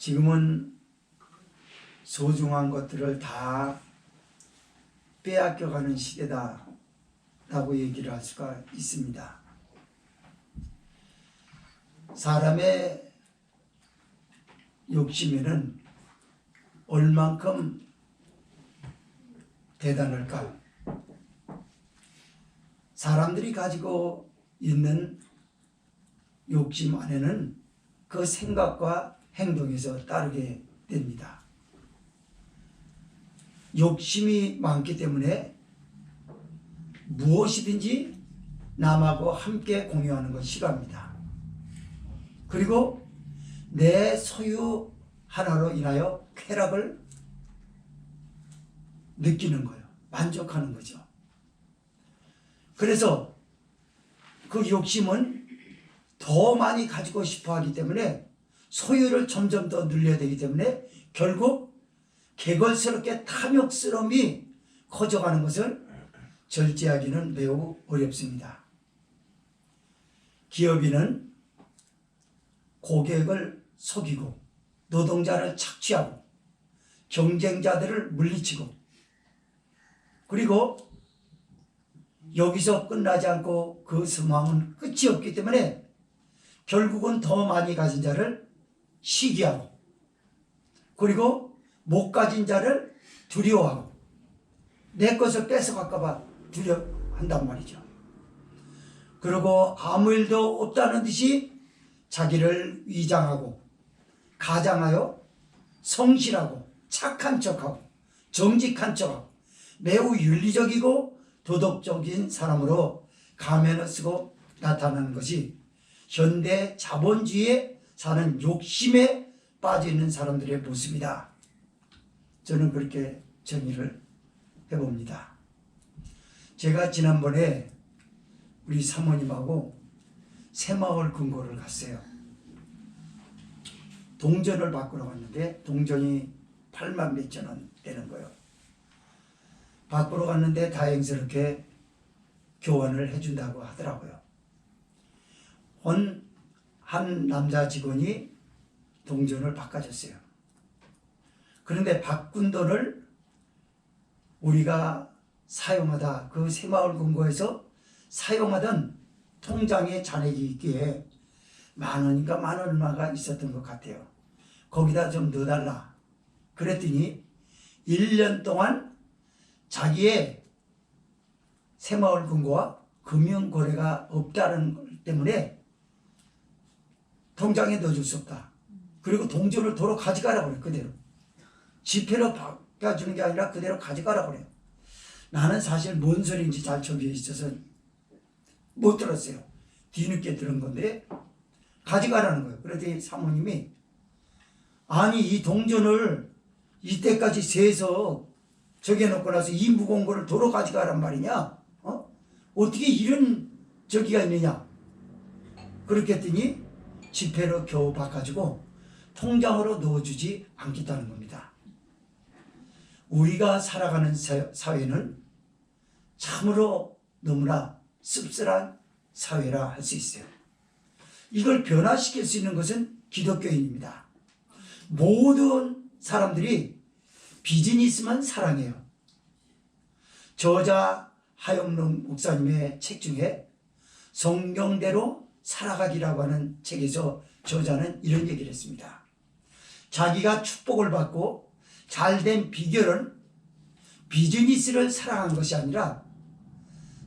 지금은 소중한 것들을 다 빼앗겨가는 시대다라고 얘기를 할 수가 있습니다. 사람의 욕심에는 얼만큼 대단할까? 사람들이 가지고 있는 욕심 안에는 그 생각과 행동에서 따르게 됩니다. 욕심이 많기 때문에 무엇이든지 남하고 함께 공유하는 걸 싫어합니다. 그리고 내 소유 하나로 인하여 쾌락을 느끼는 거예요. 만족하는 거죠. 그래서 그 욕심은 더 많이 가지고 싶어 하기 때문에 소유를 점점 더 늘려야 되기 때문에 결국 개걸스럽게 탐욕스러움이 커져가는 것을 절제하기는 매우 어렵습니다. 기업인은 고객을 속이고 노동자를 착취하고 경쟁자들을 물리치고 그리고 여기서 끝나지 않고 그 상황은 끝이 없기 때문에 결국은 더 많이 가진 자를 시기하고 그리고 못 가진 자를 두려워하고 내 것을 뺏어갈까 봐 두려워한단 말이죠. 그리고 아무 일도 없다는 듯이 자기를 위장하고 가장하여 성실하고 착한 척하고 정직한 척하고 매우 윤리적이고 도덕적인 사람으로 가면을 쓰고 나타나는 것이 현대 자본주의에 사는 욕심에 빠져 있는 사람들의 모습이다. 저는 그렇게 정의를 해봅니다. 제가 지난번에 우리 사모님하고 새마을 금고를 갔어요. 동전을 바꾸러 갔는데 동전이 8만 몇천 원 되는 거예요. 바꾸러 갔는데 다행스럽게 교환을 해준다고 하더라고요. 한 남자 직원이 동전을 바꿔줬어요. 그런데 바꾼 돈을 우리가 사용하다 그 새마을 금고에서 사용하던 통장에 잔액이 있기에 10,000원인가 10,000원 얼마가 있었던 것 같아요. 거기다 좀 넣어달라. 그랬더니 1년 동안 자기의 새마을 금고와 금융거래가 없다는 것 때문에 통장에 넣어줄 수 없다. 그리고 동전을 도로 가져가라고 그래요. 그대로. 지폐로 바꿔주는 게 아니라 그대로 가져가라고 그래요. 나는 사실 뭔 소리인지 잘 적혀 있어서 못 들었어요. 뒤늦게 들은 건데 가져가라는 거예요. 그랬더니 사모님이 아니 이 동전을 이때까지 세서 저기에 놓고 나서 이 무거운 거를 도로 가져가란 말이냐? 어떻게 이런 저기가 있느냐? 그렇게 했더니 지폐로 겨우 바꿔주고 통장으로 넣어주지 않겠다는 겁니다. 우리가 살아가는 사회는 참으로 너무나 씁쓸한 사회라 할 수 있어요. 이걸 변화시킬 수 있는 것은 기독교인입니다. 모든 사람들이 비즈니스만 사랑해요. 저자 하영룡 목사님의 책 중에 성경대로 살아가기라고 하는 책에서 저자는 이런 얘기를 했습니다. 자기가 축복을 받고 잘된 비결은 비즈니스를 사랑한 것이 아니라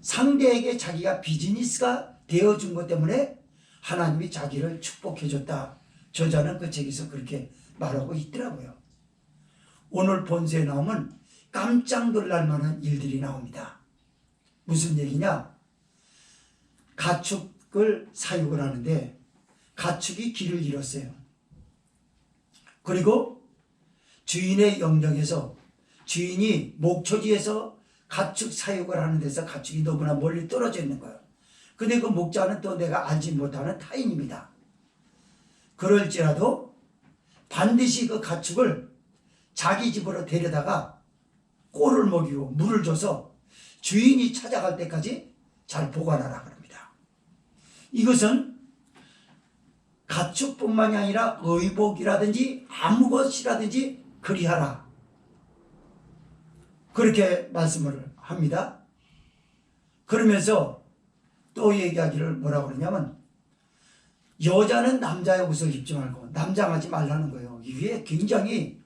상대에게 자기가 비즈니스가 되어준 것 때문에 하나님이 자기를 축복해줬다. 저자는 그 책에서 그렇게 말하고 있더라고요. 오늘 본서에 나오면 깜짝 놀랄 만한 일들이 나옵니다. 무슨 얘기냐? 가축을 사육을 하는데 가축이 길을 잃었어요. 그리고 주인의 영역에서 주인이 목초지에서 가축 사육을 하는 데서 가축이 너무나 멀리 떨어져 있는 거예요. 근데 그 목자는 또 내가 알지 못하는 타인입니다. 그럴지라도 반드시 그 가축을 자기 집으로 데려다가 꼴을 먹이고 물을 줘서 주인이 찾아갈 때까지 잘 보관하라 그럽니다. 이것은 가축뿐만이 아니라 의복이라든지 아무 것이라든지 그리하라. 그렇게 말씀을 합니다. 그러면서 또 얘기하기를 뭐라고 그러냐면 여자는 남자의 옷을 입지 말고 남장하지 말라는 거예요. 이게 굉장히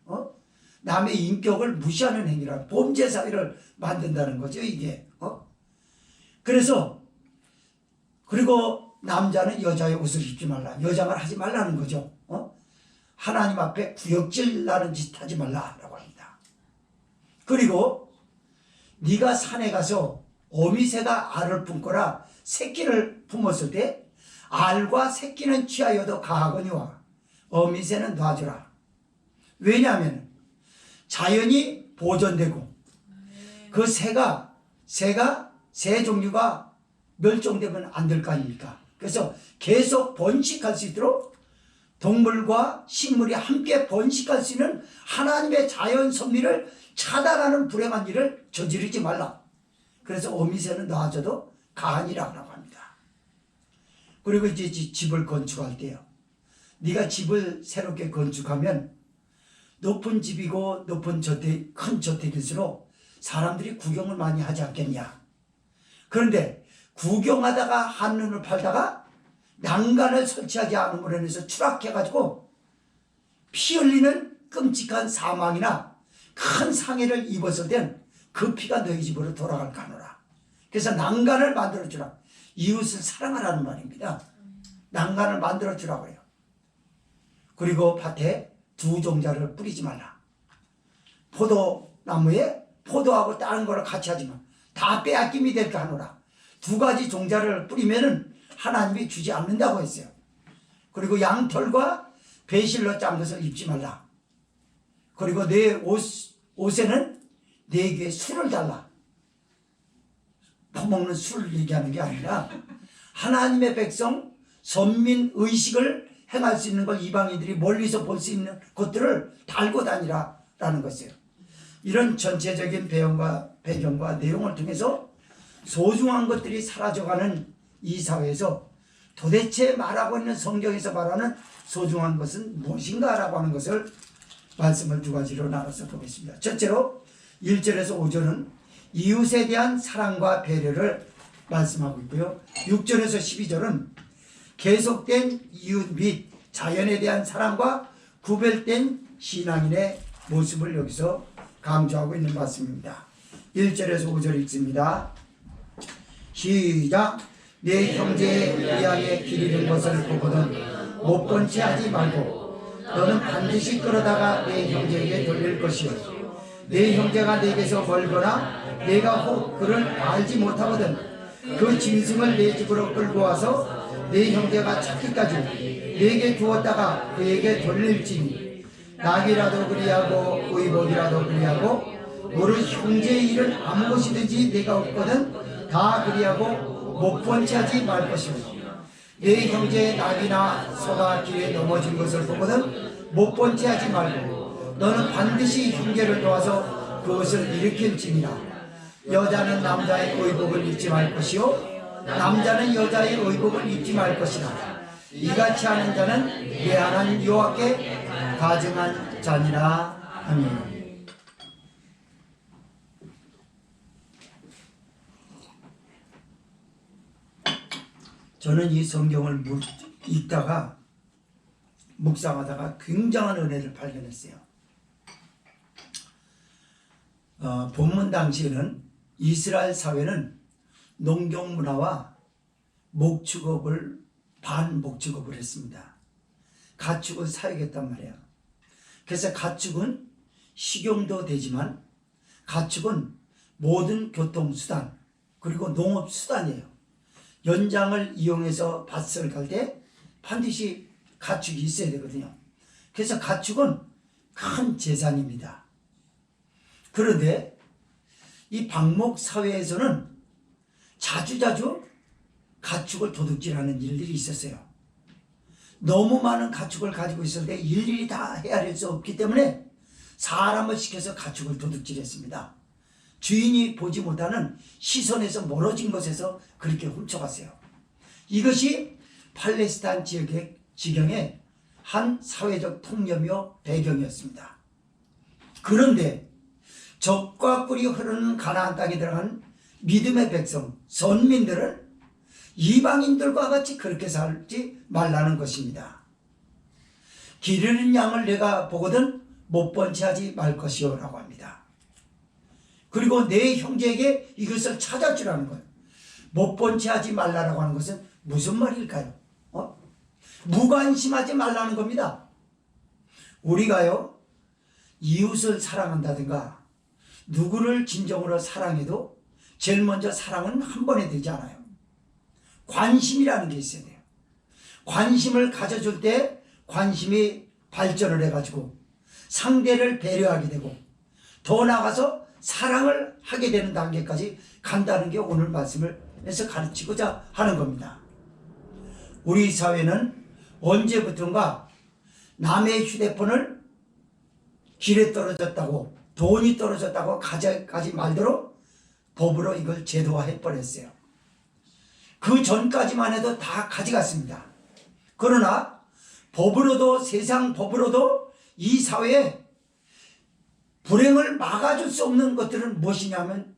남의 인격을 무시하는 행위라 범죄 사회를 만든다는 거죠. 이게 그래서 그리고 남자는 여자의 옷을 입지 말라. 여장을 하지 말라는 거죠. 하나님 앞에 구역질 나는 짓 하지 말라라고 합니다. 그리고 네가 산에 가서 어미새가 알을 품거나 새끼를 품었을 때 알과 새끼는 취하여도 가하거니와 어미새는 놔주라. 왜냐하면 자연이 보존되고 그 새 종류가 멸종되면 안 될 거 아닙니까? 그래서 계속 번식할 수 있도록 동물과 식물이 함께 번식할 수 있는 하나님의 자연 섭리를 차단하는 불행한 일을 저지르지 말라. 그래서 어미새는 놔줘도 가하니라고 합니다. 그리고 이제 집을 건축할 때요. 네가 집을 새롭게 건축하면 높은 집이고 높은 큰 저택일수록 사람들이 구경을 많이 하지 않겠냐. 그런데 구경하다가 한눈을 팔다가 난간을 설치하지 않음으로 인해서 추락해가지고 피 흘리는 끔찍한 사망이나 큰 상해를 입었을 땐 그 피가 너희 집으로 돌아갈까 하노라. 그래서 난간을 만들어주라. 이웃을 사랑하라는 말입니다. 난간을 만들어주라고 해요. 그리고 밭에 두 종자를 뿌리지 말라. 포도나무에 포도하고 다른 거를 같이 하지 마. 다 빼앗김이 될까 하노라. 두 가지 종자를 뿌리면은 하나님이 주지 않는다고 했어요. 그리고 양털과 배실로 짠 것을 입지 말라. 그리고 내 옷에는 내게 술을 달라. 퍼먹는 술을 얘기하는 게 아니라 하나님의 백성 선민 의식을 행할 수 있는 걸 이방인들이 멀리서 볼 수 있는 것들을 달고 다니라라는 것이에요. 이런 전체적인 배경과 내용을 통해서 소중한 것들이 사라져가는 이 사회에서 도대체 말하고 있는 성경에서 말하는 소중한 것은 무엇인가라고 하는 것을 말씀을 두 가지로 나눠서 보겠습니다. 첫째로 1절에서 5절은 이웃에 대한 사랑과 배려를 말씀하고 있고요. 6절에서 12절은 계속된 이웃 및 자연에 대한 사랑과 구별된 신앙인의 모습을 여기서 강조하고 있는 말씀입니다. 1절에서 5절 읽습니다. 시작. 내 형제의 위하에 기리는 것을 보거든 못 본 채 하지 말고 너는 반드시 끌어다가 내 형제에게 돌릴 것이요 내 형제가 내게서 멀거나 내가 혹 그를 알지 못하거든 그 짐승을 내 집으로 끌고 와서 내 형제가 찾기까지 내게 두었다가 그에게 돌릴지니 낙이라도 그리하고 의복이라도 그리하고 무릇 형제의 일은 아무 것이든지 내가 없거든 다 그리하고 못 본 채 하지 말 것이고 내 형제의 낙이나 소가 길에 넘어진 것을 보거든 못 본 채 하지 말고 너는 반드시 형제를 도와서 그것을 일으킬지니라. 여자는 남자의 의복을 입지 말 것이요 남자는 여자의 의복을 입지 말 것이라. 이같이 하는 자는 내 하나님 여호와께 가증한 자니라. 아멘. 저는 이 성경을 읽다가 묵상하다가 굉장한 은혜를 발견했어요. 본문 당시에는 이스라엘 사회는 농경 문화와 목축업을 반목축업을 했습니다. 가축을 사육했단 말이에요. 그래서 가축은 식용도 되지만 가축은 모든 교통수단 그리고 농업수단이에요. 연장을 이용해서 밭을 갈 때 반드시 가축이 있어야 되거든요. 그래서 가축은 큰 재산입니다. 그런데 이 방목 사회에서는 자주자주 가축을 도둑질하는 일들이 있었어요. 너무 많은 가축을 가지고 있을 때 일일이 다 헤아릴 수 없기 때문에 사람을 시켜서 가축을 도둑질했습니다. 주인이 보지 못하는 시선에서 멀어진 곳에서 그렇게 훔쳐갔어요. 이것이 팔레스타인 지역의 지경의 한 사회적 통념이요 배경이었습니다. 그런데 적과 꿀이 흐르는 가나안 땅에 들어간 믿음의 백성, 선민들은 이방인들과 같이 그렇게 살지 말라는 것입니다. 기르는 양을 내가 보거든 못 번치하지 말 것이요 라고 합니다. 그리고 내 형제에게 이것을 찾아주라는 거예요. 못 번치하지 말라라고 하는 것은 무슨 말일까요? 무관심하지 말라는 겁니다. 우리가요 이웃을 사랑한다든가 누구를 진정으로 사랑해도 제일 먼저 사랑은 한 번에 되지 않아요. 관심이라는 게 있어야 돼요. 관심을 가져줄 때 관심이 발전을 해가지고 상대를 배려하게 되고 더 나아가서 사랑을 하게 되는 단계까지 간다는 게 오늘 말씀을 해서 가르치고자 하는 겁니다. 우리 사회는 언제부턴가 남의 휴대폰을 길에 떨어졌다고 돈이 떨어졌다고 가져가지 말도록 법으로 이걸 제도화해 버렸어요. 그 전까지만 해도 다 가져갔습니다. 그러나 법으로도 세상 법으로도 이 사회에 불행을 막아줄 수 없는 것들은 무엇이냐면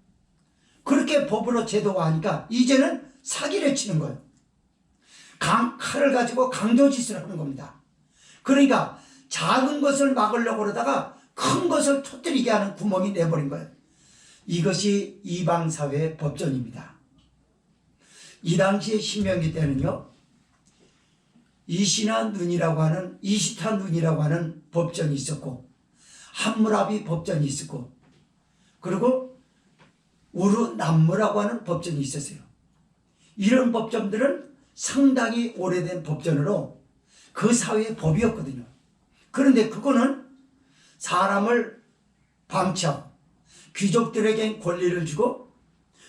그렇게 법으로 제도화하니까 이제는 사기를 치는 거예요. 칼을 가지고 강도짓을 하는 겁니다. 그러니까 작은 것을 막으려고 그러다가 큰 것을 터뜨리게 하는 구멍이 내버린 거예요. 이것이 이방사회의 법전입니다. 이 당시에 신명기 때는요 이시타 눈이라고 하는 법전이 있었고 함무라비 법전이 있었고 그리고 우르 남무라고 하는 법전이 있었어요. 이런 법전들은 상당히 오래된 법전으로 그 사회의 법이었거든요. 그런데 그거는 사람을 방치하고 귀족들에겐 권리를 주고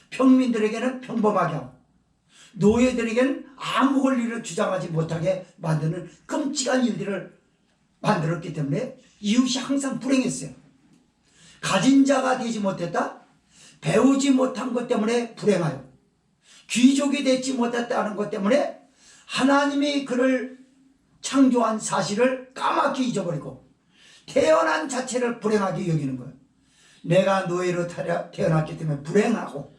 평민들에게는 평범하게 하고 노예들에게는 아무 권리를 주장하지 못하게 만드는 끔찍한 일들을 만들었기 때문에 이웃이 항상 불행했어요. 가진 자가 되지 못했다, 배우지 못한 것 때문에 불행하여 귀족이 되지 못했다는 것 때문에 하나님이 그를 창조한 사실을 까맣게 잊어버리고 태어난 자체를 불행하게 여기는 거예요. 내가 노예로 태어났기 때문에 불행하고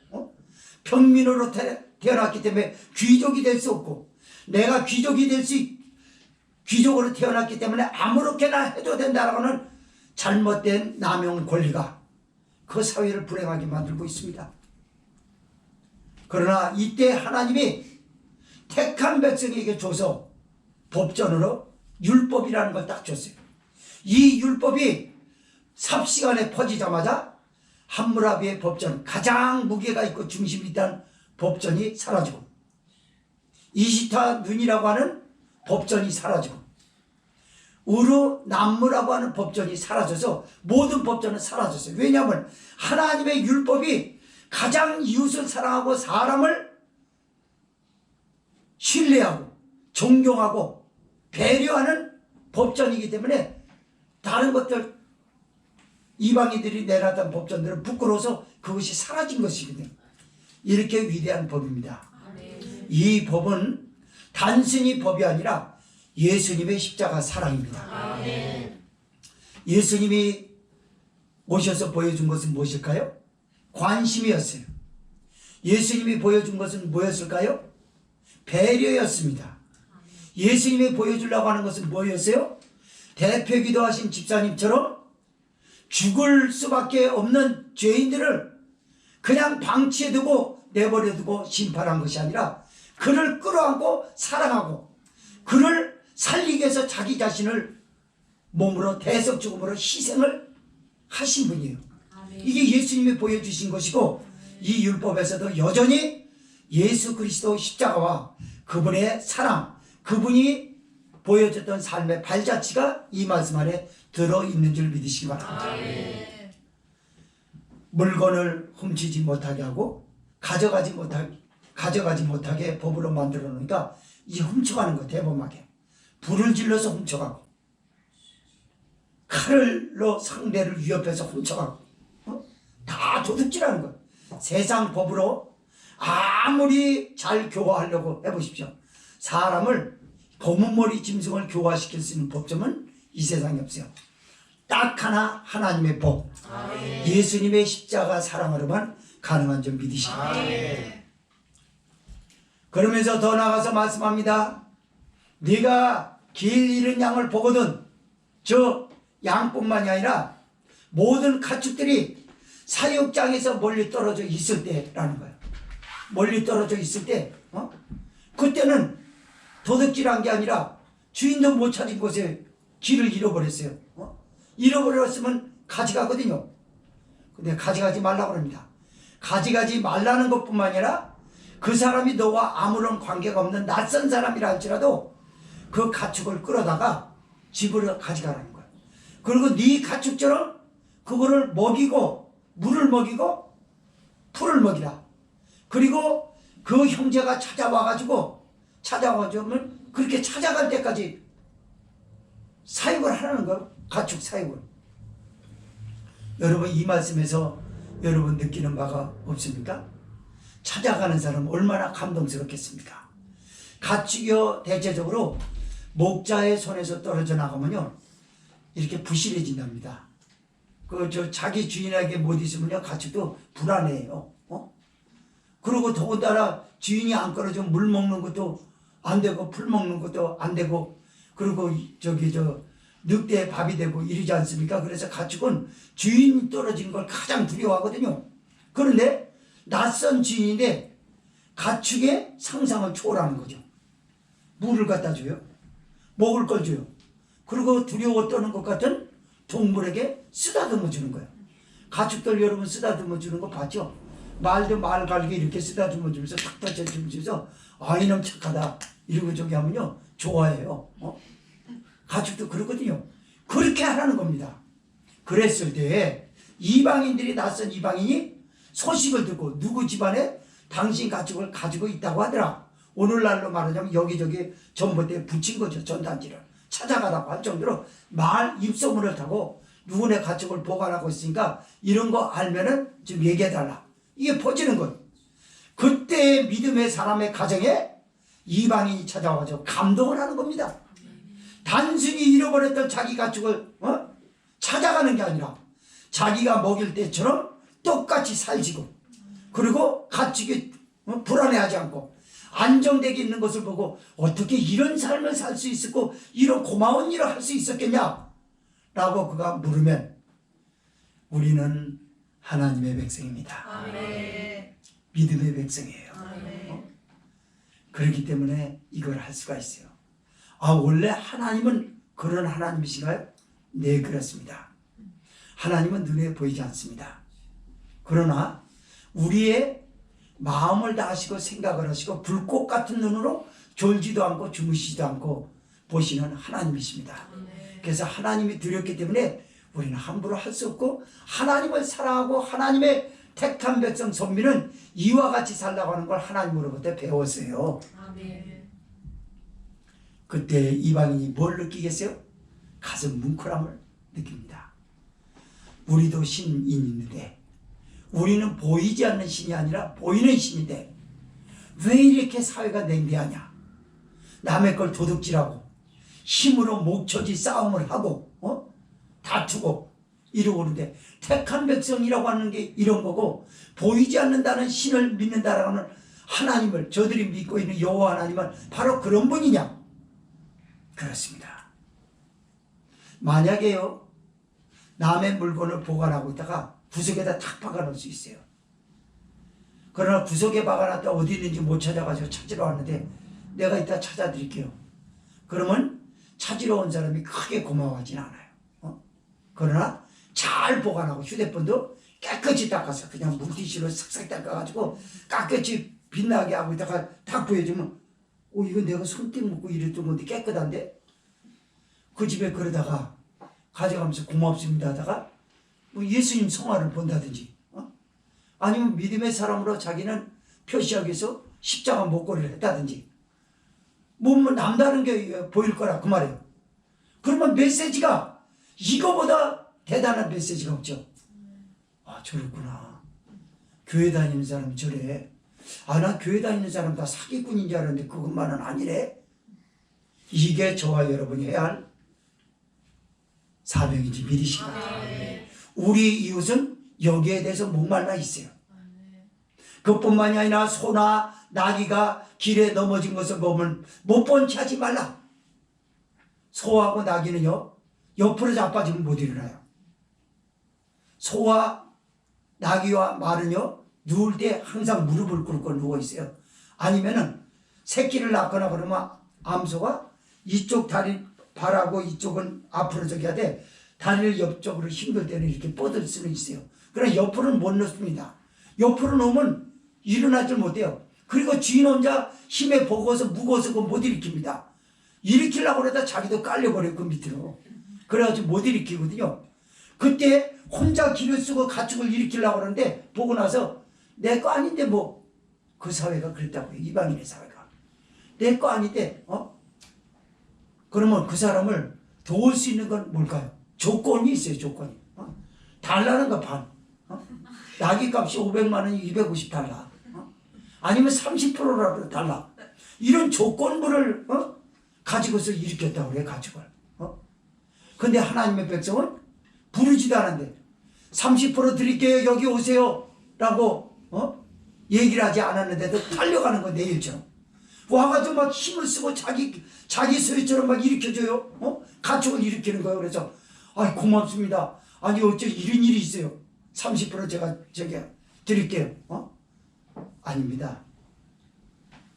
평민으로 태어났기 때문에 귀족이 될 수 없고 내가 귀족으로 태어났기 때문에 아무렇게나 해도 된다라고 하는 잘못된 남용 권리가 그 사회를 불행하게 만들고 있습니다. 그러나 이때 하나님이 택한 백성에게 줘서 법전으로 율법이라는 걸 딱 줬어요. 이 율법이 삽시간에 퍼지자마자 함무라비의 법전, 가장 무게가 있고 중심이 있다는 법전이 사라지고 이시타 눈이라고 하는 법전이 사라지고 우르 남무라고 하는 법전이 사라져서 모든 법전은 사라졌어요. 왜냐하면 하나님의 율법이 가장 이웃을 사랑하고 사람을 신뢰하고 존경하고 배려하는 법전이기 때문에 다른 것들 이방인들이 내놨던 법전들은 부끄러워서 그것이 사라진 것이거든요. 이렇게 위대한 법입니다. 이 법은 단순히 법이 아니라 예수님의 십자가 사랑입니다. 예수님이 오셔서 보여준 것은 무엇일까요? 관심이었어요. 예수님이 보여준 것은 뭐였을까요? 배려였습니다. 예수님이 보여주려고 하는 것은 뭐였어요? 대표기도 하신 집사님처럼 죽을 수밖에 없는 죄인들을 그냥 방치해두고 내버려두고 심판한 것이 아니라 그를 끌어안고 사랑하고 그를 살리기 위해서 자기 자신을 몸으로 대속 죽음으로 희생을 하신 분이에요. 이게 예수님이 보여주신 것이고 이 율법에서도 여전히 예수 그리스도 십자가와 그분의 사랑, 그분이 보여줬던 삶의 발자취가 이 말씀 안에 들어있는 줄 믿으시기 바랍니다. 물건을 훔치지 못하게 하고 가져가지 못하게 법으로 만들어 놓으니까 이 훔쳐가는 거 대범하게 불을 질러서 훔쳐가고 칼로 상대를 위협해서 훔쳐가고 다 도둑질하는 거예요. 세상 법으로 아무리 잘 교화하려고 해보십시오. 사람을 검은 머리 짐승을 교화시킬 수 있는 법점은 이 세상에 없어요. 딱 하나, 하나님의 법. 아멘. 예수님의 십자가 사랑으로만 가능한 줄 믿으십니다. 그러면서 더 나아가서 말씀합니다. 네가 길 잃은 양을 보거든. 저 양뿐만이 아니라 모든 가축들이 사육장에서 멀리 떨어져 있을 때라는 거예요. 멀리 떨어져 있을 때 그때는 도둑질한 게 아니라 주인도 못 찾은 곳에 길을 잃어버렸어요. 잃어버렸으면 가져가거든요. 근데 가져가지 말라고 합니다. 가져가지 말라는 것뿐만 아니라 그 사람이 너와 아무런 관계가 없는 낯선 사람이라 할지라도 그 가축을 끌어다가 집으로 가져가라는 거예요. 그리고 네 가축처럼 그거를 먹이고 물을 먹이고 풀을 먹이라. 그리고 그 형제가 찾아와가지고 그렇게 찾아갈 때까지 사육을 하라는 거예요. 가축 사육을. 여러분 이 말씀에서 여러분 느끼는 바가 없습니까? 찾아가는 사람 얼마나 감동스럽겠습니까? 가축이요 대체적으로 목자의 손에서 떨어져 나가면요 이렇게 부실해진답니다. 자기 주인에게 못 있으면요 가축도 불안해요. 그리고 더군다나 주인이 안 끌어주면 물 먹는 것도 안 되고 풀 먹는 것도 안 되고 그리고 늑대에 밥이 되고 이러지 않습니까? 그래서 가축은 주인이 떨어진 걸 가장 두려워하거든요. 그런데 낯선 주인인데 가축의 상상을 초월하는 거죠. 물을 갖다 줘요. 먹을 걸 줘요. 그리고 두려워 떠는 것 같은 동물에게 쓰다듬어 주는 거예요. 가축들 여러분 쓰다듬어 주는 거 봤죠? 말도 말 갈게 이렇게 쓰다듬어 주면서 탁 터쳐주면서 아 이놈 착하다 이러고 하면요 좋아해요. 가축도 그렇거든요. 그렇게 하라는 겁니다. 그랬을 때 이방인들이 낯선 이방인이 소식을 듣고 누구 집안에 당신 가축을 가지고 있다고 하더라. 오늘날로 말하자면 여기저기 전봇대에 붙인 거죠. 전단지를 찾아가라고 할 정도로 말 입소문을 타고 누구네 가축을 보관하고 있으니까 이런 거 알면은 좀 얘기해달라. 이게 퍼지는 거예요. 그때 믿음의 사람의 가정에 이방인이 찾아와서 감동을 하는 겁니다. 단순히 잃어버렸던 자기 가축을 찾아가는 게 아니라 자기가 먹일 때처럼 똑같이 살지고 그리고 가축이 불안해하지 않고 안정되게 있는 것을 보고 어떻게 이런 삶을 살 수 있었고 이런 고마운 일을 할 수 있었겠냐 라고 그가 물으면 우리는 하나님의 백성입니다. 아멘. 믿음의 백성이에요. 아멘. 그렇기 때문에 이걸 할 수가 있어요. 아 원래 하나님은 그런 하나님이신가요? 네 그렇습니다. 하나님은 눈에 보이지 않습니다. 그러나 우리의 마음을 다하시고 생각을 하시고 불꽃 같은 눈으로 졸지도 않고 주무시지도 않고 보시는 하나님이십니다. 그래서 하나님이 두렵기 때문에 우리는 함부로 할 수 없고 하나님을 사랑하고 하나님의 택한 백성 선비는 이와 같이 살라고 하는 걸 하나님으로부터 배웠어요. 아멘. 그때 이방인이 뭘 느끼겠어요? 가슴 뭉클함을 느낍니다. 우리도 신이 있는데 우리는 보이지 않는 신이 아니라 보이는 신인데 왜 이렇게 사회가 냉대하냐? 남의 걸 도둑질하고 힘으로 목초지 싸움을 하고 다투고 이러고 그러는데 택한 백성이라고 하는 게 이런 거고 보이지 않는다는 신을 믿는다라고 하는 하나님을 저들이 믿고 있는 여호와 하나님은 바로 그런 분이냐? 그렇습니다. 만약에요 남의 물건을 보관하고 있다가 구석에다 탁 박아놓을 수 있어요. 그러나 구석에 박아놨다 어디 있는지 못 찾아가지고 찾으러 왔는데 내가 이따 찾아드릴게요. 그러면 찾으러 온 사람이 크게 고마워하진 않아요. 그러나 잘 보관하고 휴대폰도 깨끗이 닦아서 그냥 물티슈로 싹싹 닦아가지고 깨끗이 빛나게 하고 있다가 탁 보여주면 이거 내가 손등 묶고 이랬던 건데 깨끗한데 그 집에 그러다가 가져가면서 고맙습니다 하다가 예수님 성화를 본다든지 아니면 믿음의 사람으로 자기는 표시하기 위해서 십자가 목걸이를 했다든지 뭐 남다른 게 보일 거라 그 말이에요. 그러면 메시지가 이거보다 대단한 메시지가 없죠. 아 저렇구나. 교회 다니는 사람이 저래. 아 나 교회 다니는 사람 다 사기꾼인 줄 알았는데 그것만은 아니래. 이게 저와 여러분이 해야 할 사명인지 믿으시기 바랍니다. 우리 이웃은 여기에 대해서 목말라 있어요. 그뿐만이 아니라 소나 나귀가 길에 넘어진 것을 보면 못 본 채 하지 말라. 소하고 나귀는요, 옆으로 자빠지면 못 일어나요. 소와 나귀와 말은요, 누울 때 항상 무릎을 꿇고 누워 있어요. 아니면은 새끼를 낳거나 그러면 암소가 이쪽 다리 발하고 이쪽은 앞으로 저기 하되 다리를 옆쪽으로 힘들 때는 이렇게 뻗을 수는 있어요. 그러나 옆으로는 못 넣습니다. 옆으로 놓으면 일어나질 못해요. 그리고 주인 혼자 힘에 버거워서 무거워서 그거 못 일으킵니다. 일으키려고 그러다 자기도 깔려버려요, 그 밑으로. 그래가지고 못 일으키거든요. 그때 혼자 기를 쓰고 가축을 일으키려고 그러는데 보고 나서 내 거 아닌데 뭐 그 사회가 그랬다고요. 이방인의 사회가. 내 거 아닌데 그러면 그 사람을 도울 수 있는 건 뭘까요? 조건이 있어요. 조건이. 달라는 거 반. 나귀 값이 500만 원이 250달러. 아니면 30%라도 달라. 이런 조건부를 가지고서 일으켰다고 그래요. 가축을. 근데 하나님의 백성은 부르지도 않았는데 30% 드릴게요. 여기 오세요. 라고 얘기를 하지 않았는데도 달려가는 거 내일처럼. 와가지고 막 힘을 쓰고 자기 소리처럼 막 일으켜줘요. 가축을 일으키는 거예요. 그래서 고맙습니다. 아니 어째 이런 일이 있어요. 30% 제가 저기 드릴게요. 아닙니다.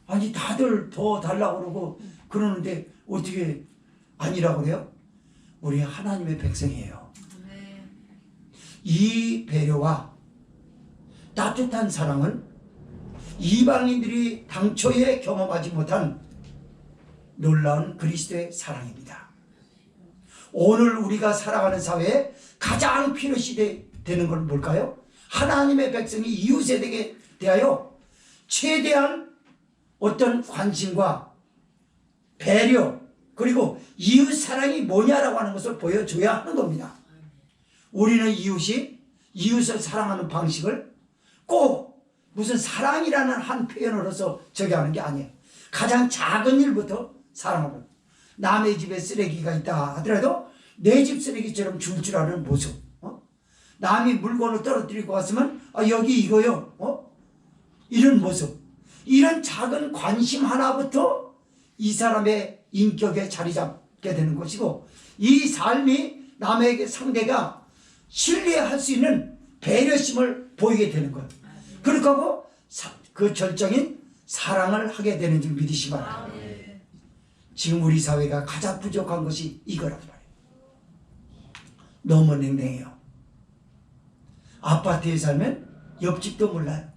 아니 다들 더 달라고 그러고 그러는데 어떻게 아니라고 그래요? 우리 하나님의 백성이에요. 이 배려와 따뜻한 사랑은 이방인들이 당초에 경험하지 못한 놀라운 그리스도의 사랑입니다. 오늘 우리가 살아가는 사회에 가장 필요시 되는 건 뭘까요? 하나님의 백성이 이웃에 대하여 최대한 어떤 관심과 배려 그리고 이웃 사랑이 뭐냐라고 하는 것을 보여줘야 하는 겁니다. 우리는 이웃을 사랑하는 방식을 꼭 무슨 사랑이라는 한 표현으로서 저기 하는 게 아니에요. 가장 작은 일부터 사랑하고 남의 집에 쓰레기가 있다 하더라도 내 집 쓰레기처럼 줄 아는 모습. 남이 물건을 떨어뜨리고 왔으면 여기 이거요. 이런 모습. 이런 작은 관심 하나부터 이 사람의 인격에 자리 잡게 되는 것이고 이 삶이 남에게 상대가 신뢰할 수 있는 배려심을 보이게 되는 것. 그렇게 하고 그 절정인 사랑을 하게 되는 줄 믿으시기 바랍니다. 지금 우리 사회가 가장 부족한 것이 이거란 말이에요. 너무 냉랭해요. 아파트에 살면 옆집도 몰라요.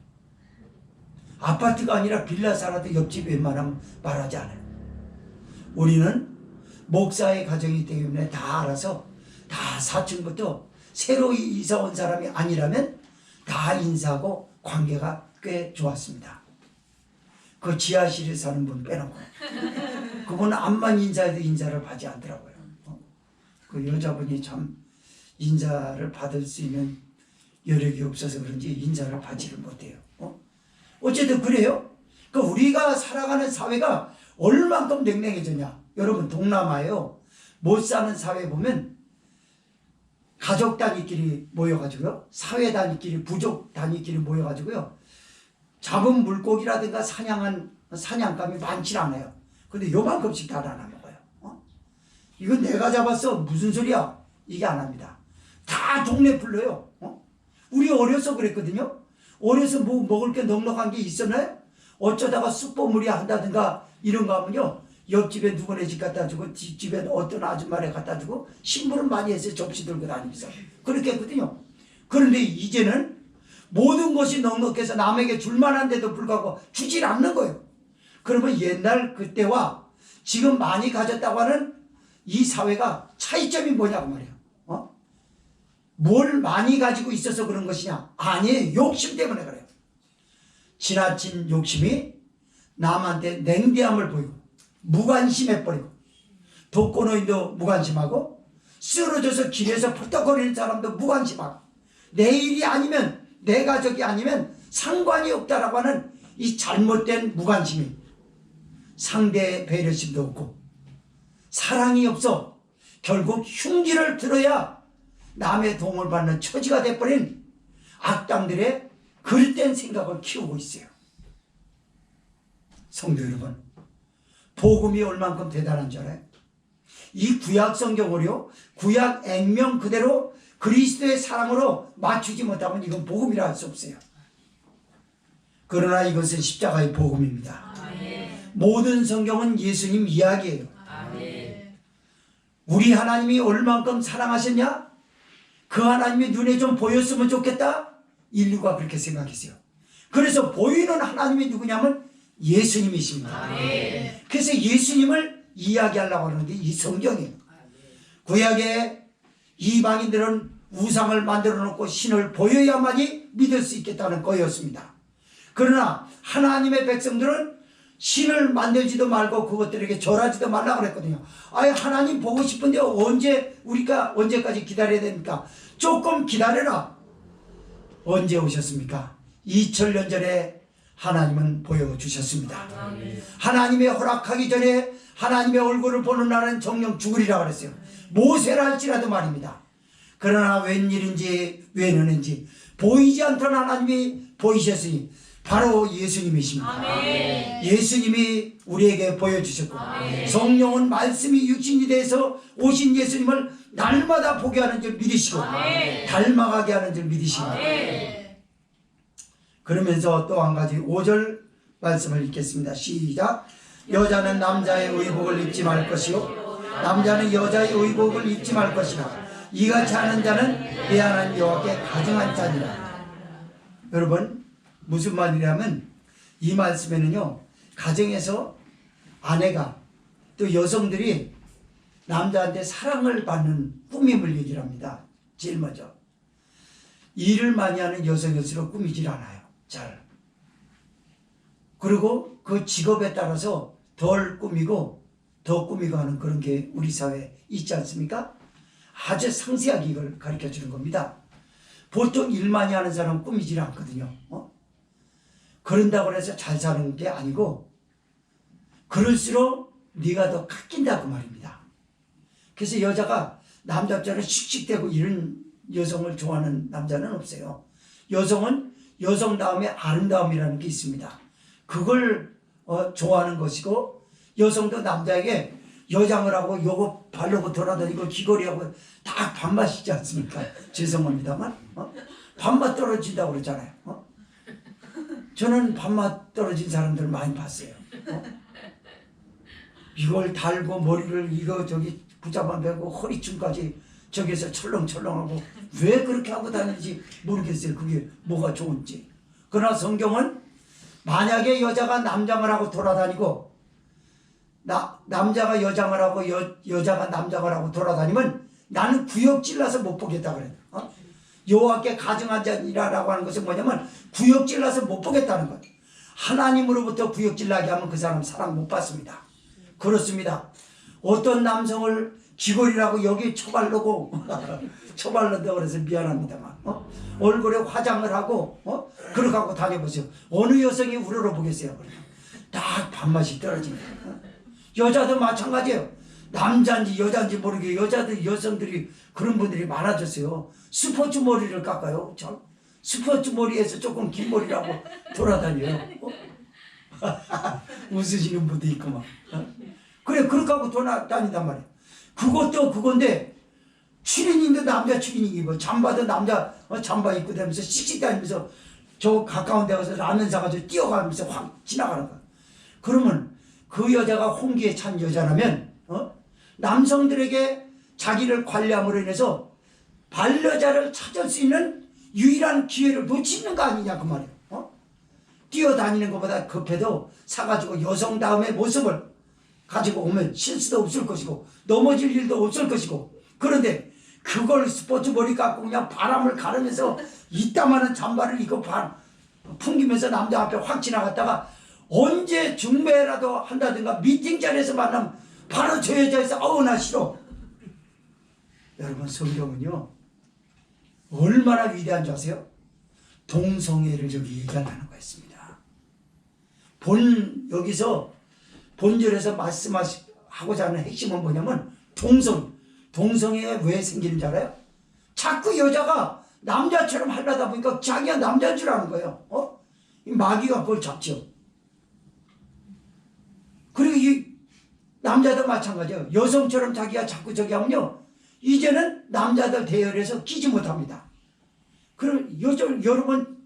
아파트가 아니라 빌라 살아도 옆집 웬만하면 말하지 않아요. 우리는 목사의 가정이기 때문에 다 알아서 다 4층부터 새로 이사 온 사람이 아니라면 다 인사하고 관계가 꽤 좋았습니다. 그 지하실에 사는 분 빼놓고 그분은 암만 인사해도 인사를 받지 않더라고요. 그 여자분이 참 인사를 받을 수 있는 여력이 없어서 그런지 인사를 받지를 못해요. 어쨌든 그래요. 그 우리가 살아가는 사회가 얼만큼 냉랭해졌냐. 여러분 동남아에요. 못 사는 사회 보면 가족 단위끼리 모여가지고요. 사회 단위끼리 부족 단위끼리 모여가지고요. 잡은 물고기라든가 사냥한 사냥감이 많지 않아요. 근데 요만큼씩 다 나눠 먹어요. 이건 내가 잡았어. 무슨 소리야. 이게 안 합니다. 다 동네 불러요. 우리 어려서 그랬거든요. 어려서 뭐 먹을 게 넉넉한 게 있었나요? 어쩌다가 쑥버무리 한다든가 이런 거 하면요. 옆집에 누구네 집 갖다 주고 뒷집에 어떤 아줌마네 갖다 주고 심부름 많이 했어요. 접시 들고 다니면서. 그렇게 했거든요. 그런데 이제는 모든 것이 넉넉해서 남에게 줄 만한데도 불구하고 주질 않는 거예요. 그러면 옛날 그때와 지금 많이 가졌다고 하는 이 사회가 차이점이 뭐냐고 말이에요. 뭘 많이 가지고 있어서 그런 것이냐? 아니에요. 욕심 때문에 그래요. 지나친 욕심이 남한테 냉대함을 보이고 무관심해버리고 독거노인도 무관심하고 쓰러져서 길에서 펄떡거리는 사람도 무관심하고 내 일이 아니면 내 가족이 아니면 상관이 없다라고 하는 이 잘못된 무관심이 상대의 배려심도 없고 사랑이 없어 결국 흉기를 들어야 남의 도움을 받는 처지가 돼버린 악당들의 그릇된 생각을 키우고 있어요. 성도 여러분, 복음이 얼만큼 대단한 줄 알아요? 이 구약 성경을요, 구약 액면 그대로 그리스도의 사랑으로 맞추지 못하면 이건 복음이라 할 수 없어요. 그러나 이것은 십자가의 복음입니다. 모든 성경은 예수님 이야기예요. 우리 하나님이 얼만큼 사랑하셨냐? 그 하나님이 눈에 좀 보였으면 좋겠다? 인류가 그렇게 생각했어요. 그래서 보이는 하나님이 누구냐면 예수님이십니다. 그래서 예수님을 이야기하려고 하는 게 이 성경이에요. 구약의 이방인들은 우상을 만들어 놓고 신을 보여야만이 믿을 수 있겠다는 거였습니다. 그러나 하나님의 백성들은 신을 만들지도 말고 그것들에게 절하지도 말라고 그랬거든요. 아예 하나님 보고 싶은데 우리가 언제까지 기다려야 됩니까? 조금 기다려라. 언제 오셨습니까? 2000년 전에 하나님은 보여주셨습니다. 하나님의 허락하기 전에 하나님의 얼굴을 보는 날은 정령 죽으리라 그랬어요. 모세라 할지라도 말입니다. 그러나 웬일인지 웬은인지 보이지 않던 하나님이 보이셨으니 바로 예수님이십니다. 예수님이 우리에게 보여주셨고 성령은 말씀이 육신이 돼서 오신 예수님을 날마다 보게 하는 줄 믿으시고 닮아가게 하는 줄 믿으십니다. 그러면서 또 한 가지 5절 말씀을 읽겠습니다. 시작. 여자는 남자의 의복을 입지 말 것이요 남자는 여자의 의복을 입지 말 것이라 이같이 하는 자는 미안한 여호와께 가증한 자니라. 여러분 무슨 말이냐면 이 말씀에는요 가정에서 아내가 또 여성들이 남자한테 사랑을 받는 꾸밈을 얘기를 합니다. 제일 먼저 일을 많이 하는 여성일수록 꾸미질 않아요. 잘. 그리고 그 직업에 따라서 덜 꾸미고 더 꾸미고 하는 그런 게 우리 사회에 있지 않습니까? 아주 상세하게 이걸 가르쳐 주는 겁니다. 보통 일 많이 하는 사람은 꾸미질 않거든요. 그런다고 해서 잘 사는 게 아니고 그럴수록 네가 더 깎인다 그 말입니다. 그래서 여자가 남자처럼 씩씩대고 이런 여성을 좋아하는 남자는 없어요. 여성은 여성 다음에 아름다움이라는 게 있습니다. 그걸 좋아하는 것이고 여성도 남자에게 여장을 하고 요거 바르고 돌아다니고 귀걸이하고 다 밥맛이지 않습니까? 죄송합니다만 밥맛 떨어진다고 그러잖아요. 저는 밥맛 떨어진 사람들 많이 봤어요. 이걸 달고 머리를 이거 저기 붙잡아 매고 허리춤까지 저기서 철렁철렁하고 왜 그렇게 하고 다니는지 모르겠어요. 그게 뭐가 좋은지. 그러나 성경은 만약에 여자가 남장을 하고 돌아다니고 남자가 여장을 하고 여자가 남장을 하고 돌아다니면 나는 구역질나서 못 보겠다 그래요. 여호와께 가증한 자니라라고 하는 것은 뭐냐면 구역질나서 못 보겠다는 거예요. 하나님으로부터 구역질나게 하면 그 사람 사랑 못 받습니다. 그렇습니다. 어떤 남성을 귀걸이라고 여기 초발르고 초발른다고 그래서 미안합니다만 얼굴에 화장을 하고 그렇게 하고 다녀보세요. 어느 여성이 우러러보겠어요. 딱 밥맛이 떨어집니다. 여자도 마찬가지예요. 남자인지 여자인지 모르게 여성들이 그런 분들이 많아졌어요. 스포츠 머리를 깎아요. 스포츠 머리에서 조금 긴 머리라고 돌아다녀요. 웃으시는 분도 있고 막. 그래 그렇게 하고 돌아다닌단 말이에요. 그것도 그건데 추리닝도 남자 추리닝 입어 잠바도 남자 잠바 입고 다니면서 씩씩 다니면서 저 가까운 데 가서 라면 사가지고 뛰어가면서 확 지나가는 거야. 그러면 그 여자가 홍기에 찬 여자라면 남성들에게 자기를 관리함으로 인해서 반려자를 찾을 수 있는 유일한 기회를 놓치는 거 아니냐 그 말이에요. 뛰어다니는 것보다 급해도 사가지고 여성다움의 모습을 가지고 오면 실수도 없을 것이고 넘어질 일도 없을 것이고 그런데 그걸 스포츠 머리 깎고 그냥 바람을 가르면서 이따마는 잠바를 입고 풍기면서 남자 앞에 확 지나갔다가 언제 중매라도 한다든가 미팅 자리에서 만나면 바로 저 여자에서 나 싫어. 여러분 성경은요 얼마나 위대한 줄 아세요? 동성애를 여기 얘기한다는 거였습니다. 여기서 본절에서 말씀하신 하고자 하는 핵심은 뭐냐면 동성애가 왜 생기는지 알아요? 자꾸 여자가 남자처럼 하려다 보니까 자기가 남자인 줄 아는 거예요. 이 마귀가 그걸 잡죠. 그리고 이 남자도 마찬가지예요. 여성처럼 자기가 자꾸 저기 하면요, 이제는 남자들 대열에서 끼지 못합니다. 그럼 요즘 여러분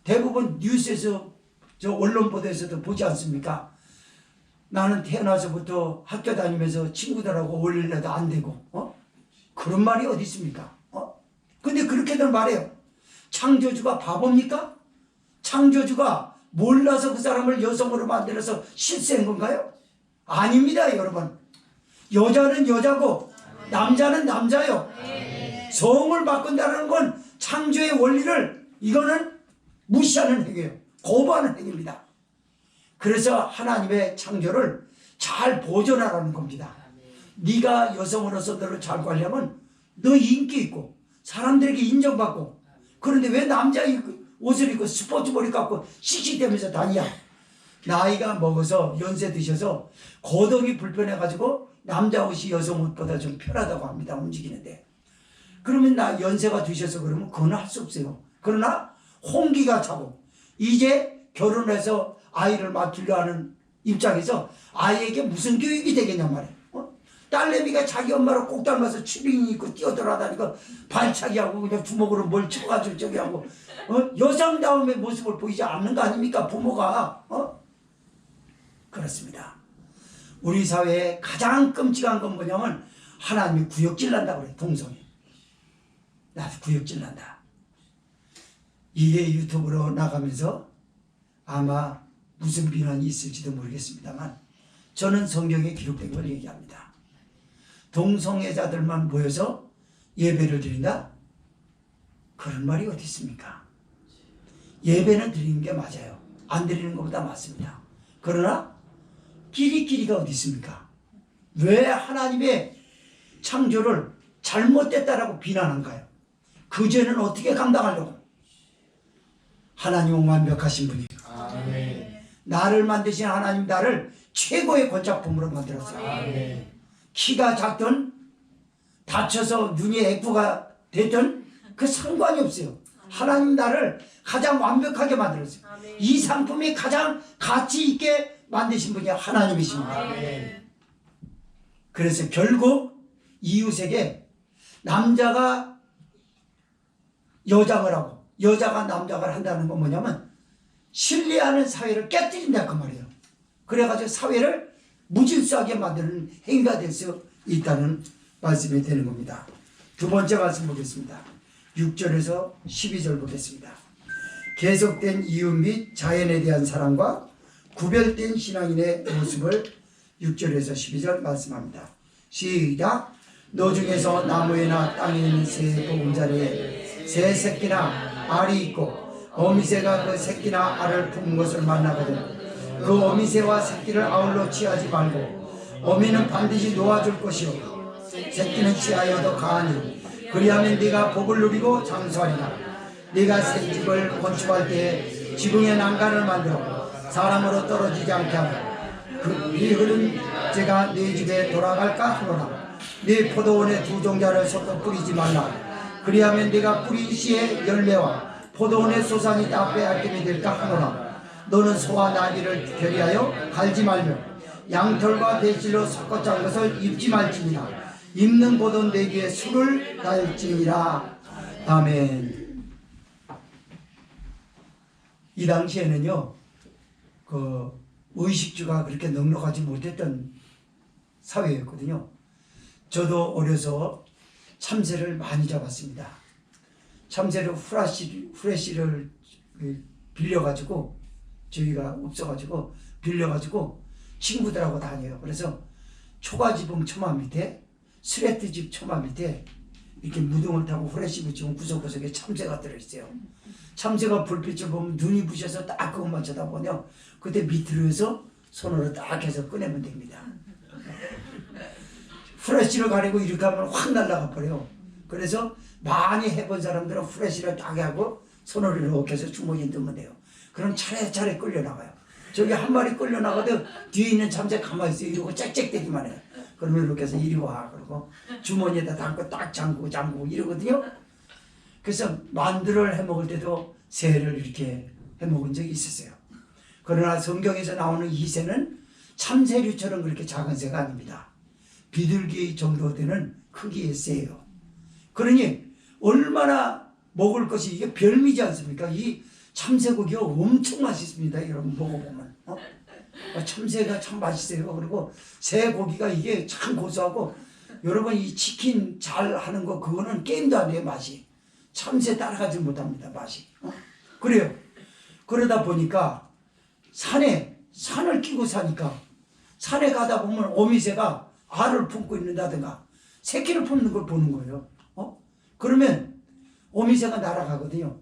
대부분 뉴스에서 저 언론 보도에서도 보지 않습니까? 나는 태어나서부터 학교 다니면서 친구들하고 어울리려도 안 되고, 그런 말이 어디 있습니까? 근데 그렇게들 말해요. 창조주가 바보입니까? 창조주가 몰라서 그 사람을 여성으로 만들어서 실수한 건가요? 아닙니다, 여러분. 여자는 여자고 남자는 남자요. 성을 바꾼다는 건 창조의 원리를 이거는 무시하는 행위예요. 거부하는 행위입니다. 그래서 하나님의 창조를 잘 보존하라는 겁니다. 네가 여성으로서 너를 잘 관리하면 너 인기 있고 사람들에게 인정받고, 그런데 왜 남자 옷을 입고 스포츠머리 갖고 씩씩대면서 다니냐? 나이가 먹어서 연세 드셔서 거동이 불편해가지고 남자 옷이 여성 옷보다 좀 편하다고 합니다. 움직이는데. 그러면 나 연세가 드셔서 그러면 그건 할 수 없어요. 그러나 홍기가 차고 이제 결혼해서 아이를 맡기려 하는 입장에서 아이에게 무슨 교육이 되겠냔 말이에요. 딸내미가 자기 엄마를 꼭 닮아서 추리닝 입고 뛰어들어다니까 발차기 하고 그냥 주먹으로 뭘 쳐가지고 저기 하고, 여성다움의 모습을 보이지 않는 거 아닙니까? 부모가. 그렇습니다. 우리 사회에 가장 끔찍한 건 뭐냐면 하나님이 구역질 난다고 그래요. 동성애. 나도 구역질 난다. 이게 유튜브로 나가면서 아마 무슨 비난이 있을지도 모르겠습니다만 저는 성경에 기록된 걸 얘기합니다. 동성애자들만 모여서 예배를 드린다? 그런 말이 어디 있습니까? 예배는 드리는 게 맞아요. 안 드리는 것보다 맞습니다. 그러나 끼리끼리가 어디 있습니까? 왜 하나님의 창조를 잘못됐다라고 비난한가요? 그 죄는 어떻게 감당하려고? 하나님은 완벽하신 분이에요. 아멘. 나를 만드신 하나님, 나를 최고의 권작품으로 만들었어요. 아멘. 키가 작든 다쳐서 눈이 애꾸가 됐든 그 상관이 없어요. 하나님 나를 가장 완벽하게 만들었어요. 아멘. 이 상품이 가장 가치 있게 만드신 분이 하나님이십니다. 아멘. 그래서 결국 이웃에게 남자가 여장을 하고 여자가 남장을 한다는 건 뭐냐면 신뢰하는 사회를 깨뜨린다 그 말이에요. 그래가지고 사회를 무질서하게 만드는 행위가 될 수 있다는 말씀이 되는 겁니다. 두 번째 말씀 보겠습니다. 6절에서 12절 보겠습니다. 계속된 이웃 및 자연에 대한 사랑과 구별된 신앙인의 모습을 6절에서 12절 말씀합니다. 시작. 너 중에서 나무에나 땅에 있는 새 보금자리에 새 새끼나 알이 있고 어미새가 그 새끼나 알을 품은 것을 만나거든 그 어미새와 새끼를 아울러 취하지 말고 어미는 반드시 놓아줄 것이요 새끼는 취하여도 가하니 그리하면 네가 복을 누리고 장수하리라. 네가 새 집을 건축할 때에 지붕에 난간을 만들어 사람으로 떨어지지 않게 하라. 그이 흐른 재가 네 집에 돌아갈까 하노라. 네 포도원에 두 종자를 섞어 뿌리지 말라. 그리하면 네가 뿌린 씨의 열매와 포도원의 소산이 다 빼앗김이 될까 하노라. 너는 소와 나귀를 결의하여 갈지 말며 양털과 배실로 섞어 짠 것을 입지 말지니라. 입는 보던 내기에 술을 달지니라. 아멘. 이 당시에는요, 그 의식주가 그렇게 넉넉하지 못했던 사회였거든요. 저도 어려서 참새를 많이 잡았습니다. 참새를 후레쉬를 빌려가지고 저희가 없어가지고 빌려가지고 친구들하고 다녀요. 그래서 초가지붕 처마 밑에 스레트집 처마 밑에 이렇게 무등을 타고 후레쉬 붙이면 구석구석에 참새가 들어있어요. 참새가 불빛을 보면 눈이 부셔서 딱 그것만 쳐다보면 그때 밑으로 해서 손으로 딱 해서 꺼내면 됩니다. 후레쉬를 가리고 이렇게 하면 확 날아가 버려요. 그래서 많이 해본 사람들은 후레쉬를 딱 하고 손으로 이렇게 해서 주머니에 넣으면 돼요. 그럼 차례차례 끌려나가요. 저기 한 마리 끌려나가도 뒤에 있는 참새 가만히 있어요. 이러고 짹짹대기만 해요. 그러면 이렇게 해서 이리 와. 그러고 주머니에다 담고 딱 잠그고 이러거든요. 그래서 만두를 해먹을 때도 새를 이렇게 해먹은 적이 있었어요. 그러나 성경에서 나오는 이 새는 참새류처럼 그렇게 작은 새가 아닙니다. 비둘기 정도 되는 크기의 새예요. 그러니 얼마나 먹을 것이 이게 별미지 않습니까? 이 참새고기가 엄청 맛있습니다. 여러분 먹어보면 참새가 참 맛있어요. 그리고 새 고기가 이게 참 고소하고 여러분 이 치킨 잘 하는 거 그거는 게임도 안 돼요. 맛이 참새 따라가지 못합니다. 맛이 그래요. 그러다 보니까 산을 끼고 사니까 산에 가다 보면 어미새가 알을 품고 있는다든가 새끼를 품는 걸 보는 거예요. 그러면 어미새가 날아가거든요.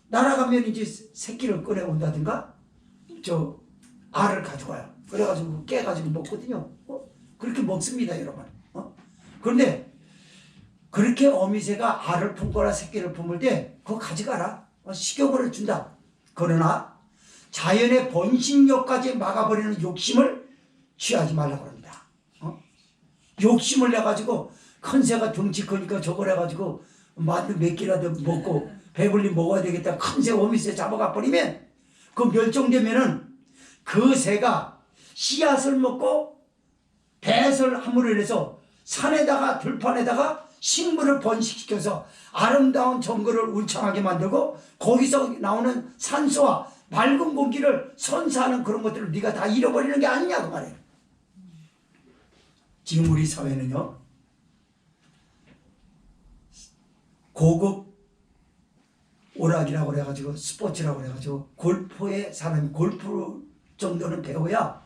날아가면 이제 새끼를 꺼내온다든가 저 알을 가져와요. 그래가지고 깨가지고 먹거든요. 그렇게 먹습니다, 여러분. 그런데 그렇게 어미새가 알을 품거나 새끼를 품을 때 그거 가져가라. 식용을 준다. 그러나 자연의 번식력까지 막아버리는 욕심을 취하지 말라고 합니다. 욕심을 내가지고 큰 새가 덩치 크니까 저걸 해가지고 만두 몇 개라도 먹고 배불리 먹어야 되겠다. 큰 새 어미새 잡아가 버리면 그 멸종되면은 그 새가 씨앗을 먹고 배설을 함으로 인해서 산에다가 들판에다가 식물을 번식시켜서 아름다운 정글을 울창하게 만들고 거기서 나오는 산소와 맑은 공기를 선사하는 그런 것들을 네가 다 잃어버리는 게 아니냐 그 말이에요. 지금 우리 사회는요 고급 오락이라고 그래가지고 스포츠라고 그래가지고 골프에 사람이 골프 정도는 배워야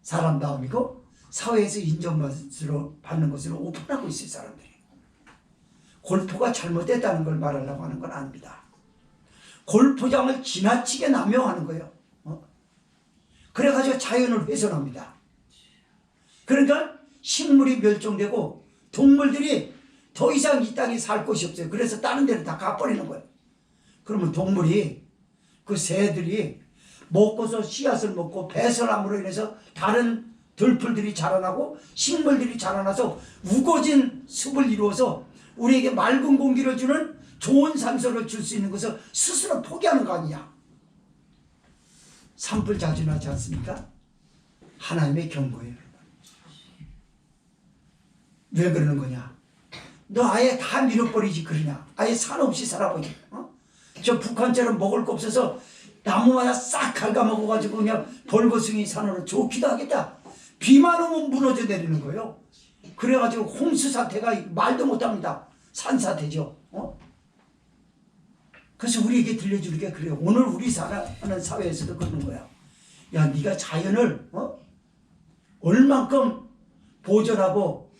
사람다움이고 사회에서 인정받는 것으로 오픈하고 있어요. 사람들이 골프가 잘못됐다는 걸 말하려고 하는 건 아닙니다. 골프장을 지나치게 남용하는 거예요. 그래가지고 자연을 훼손합니다. 그러니까 식물이 멸종되고 동물들이 더 이상 이 땅에 살 곳이 없어요. 그래서 다른 데를 다 가버리는 거예요. 그러면 동물이 그 새들이 먹고서 씨앗을 먹고 배설함으로 인해서 다른 들풀들이 자라나고 식물들이 자라나서 우거진 숲을 이루어서 우리에게 맑은 공기를 주는 좋은 산소를 줄 수 있는 것을 스스로 포기하는 거 아니냐. 산불 자주 나지 않습니까? 하나님의 경고예요. 왜 그러는 거냐. 너 아예 다 밀어버리지 그러냐. 아예 산 없이 살아보지. 저 북한처럼 먹을 거 없어서 나무마다 싹 갉아먹어가지고 그냥 벌거숭이 산으로 좋기도 하겠다. 비만 오면 무너져 내리는 거예요. 그래가지고 홍수 사태가 말도 못합니다. 산사태죠. 그래서 우리에게 들려주는 게 그래요. 오늘 우리 사는 사회에서도 그러는 거야. 야, 네가 자연을 얼만큼 보존하고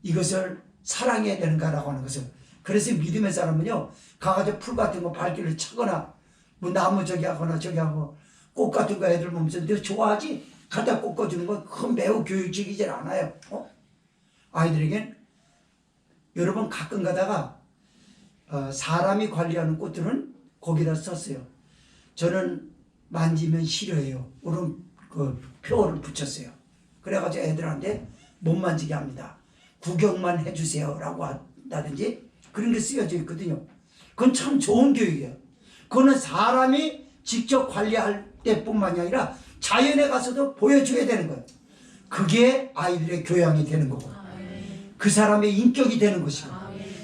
이것을 사랑해야 되는가라고 하는 것을. 그래서 믿음의 사람은요 가가지고 풀 같은 거 발길을 차거나 뭐 나무 저기 하거나 저기 하고 꽃 같은 거 애들 보면서 너 좋아하지? 갖다 꽂아주는 건 그건 매우 교육적이지 않아요. 아이들에겐 여러분 가끔 가다가 사람이 관리하는 꽃들은 거기다 썼어요. 저는 만지면 싫어해요. 그런 그 표어를 붙였어요. 그래가지고 애들한테 못 만지게 합니다. 구경만 해주세요 라고 한다든지 그런 게 쓰여져 있거든요. 그건 참 좋은 교육이에요. 그거는 사람이 직접 관리할 때뿐만이 아니라 자연에 가서도 보여줘야 되는 거예요. 그게 아이들의 교양이 되는 거고 그 사람의 인격이 되는 것이고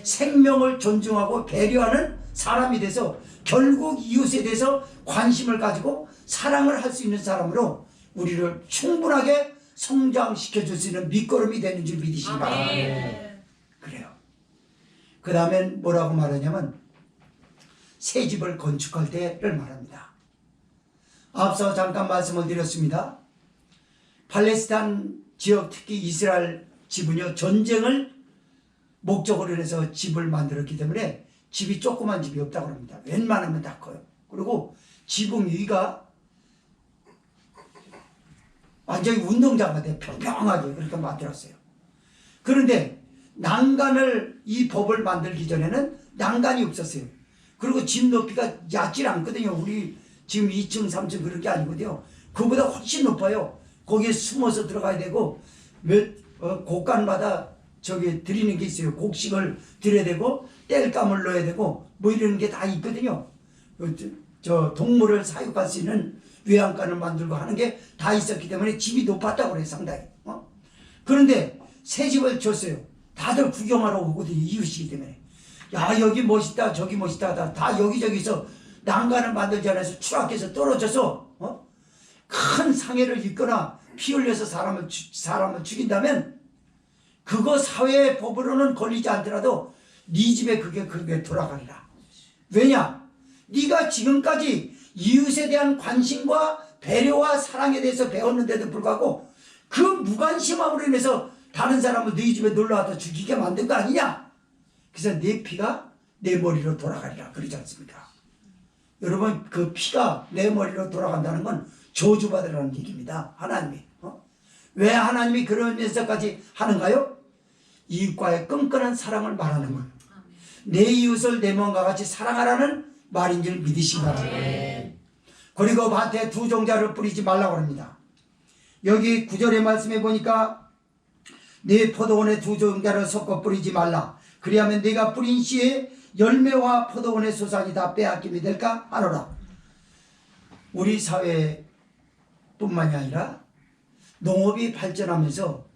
생명을 존중하고 배려하는 사람이 돼서 결국 이웃에 대해서 관심을 가지고 사랑을 할 수 있는 사람으로 우리를 충분하게 성장시켜 줄 수 있는 밑거름이 되는 줄 믿으시기 바랍니다. 그래요. 그 다음엔 뭐라고 말하냐면 새 집을 건축할 때를 말합니다. 앞서 잠깐 말씀을 드렸습니다. 팔레스타인 지역 특히 이스라엘 집은요 전쟁을 목적으로 해서 집을 만들었기 때문에 집이 조그만 집이 없다고 합니다. 웬만하면 다 커요. 그리고 지붕 위가 완전히 운동장 같아요. 평평하게 그렇게 만들었어요. 그런데 난간을 이 법을 만들기 전에는 난간이 없었어요. 그리고 집 높이가 얕질 않거든요. 우리 지금 2층, 3층 그런 게 아니거든요. 그보다 훨씬 높아요. 거기에 숨어서 들어가야 되고 곳간마다 저기 드리는 게 있어요. 곡식을 드려야 되고 땔감을 넣어야 되고 뭐 이런 게 다 있거든요. 저 동물을 사육할 수 있는 외양간을 만들고 하는 게 다 있었기 때문에 집이 높았다고 그래요. 상당히. 그런데 새 집을 줬어요. 다들 구경하러 오거든요. 이웃이기 때문에. 야 여기 멋있다 저기 멋있다 다 여기저기서 난간을 만들지 않아서 추락해서 떨어져서 큰 상해를 입거나 피 흘려서 사람을 죽인다면 그거 사회의 법으로는 걸리지 않더라도 네 집에 그게 돌아가리라. 왜냐? 네가 지금까지 이웃에 대한 관심과 배려와 사랑에 대해서 배웠는데도 불구하고 그 무관심함으로 인해서 다른 사람을 네 집에 놀러와서 죽이게 만든 거 아니냐? 그래서 내 피가 내 머리로 돌아가리라 그러지 않습니까? 여러분 그 피가 내 머리로 돌아간다는 건 저주받으라는 얘기입니다. 하나님이. 왜 하나님이 그러면서까지 하는가요? 이웃과의 끈끈한 사랑을 말하는 거예요. 내 이웃을 내 몸과 같이 사랑하라는 말인 줄 믿으시기 바랍니다. 그리고 밭에 두 종자를 뿌리지 말라고 합니다. 여기 9절의 말씀에 보니까 네 포도원에 두 종자를 섞어 뿌리지 말라. 그리하면 네가 뿌린 씨에 열매와 포도원의 소산이 다 빼앗김이 될까 하노라. 우리 사회뿐만이 아니라 농업이 발전하면서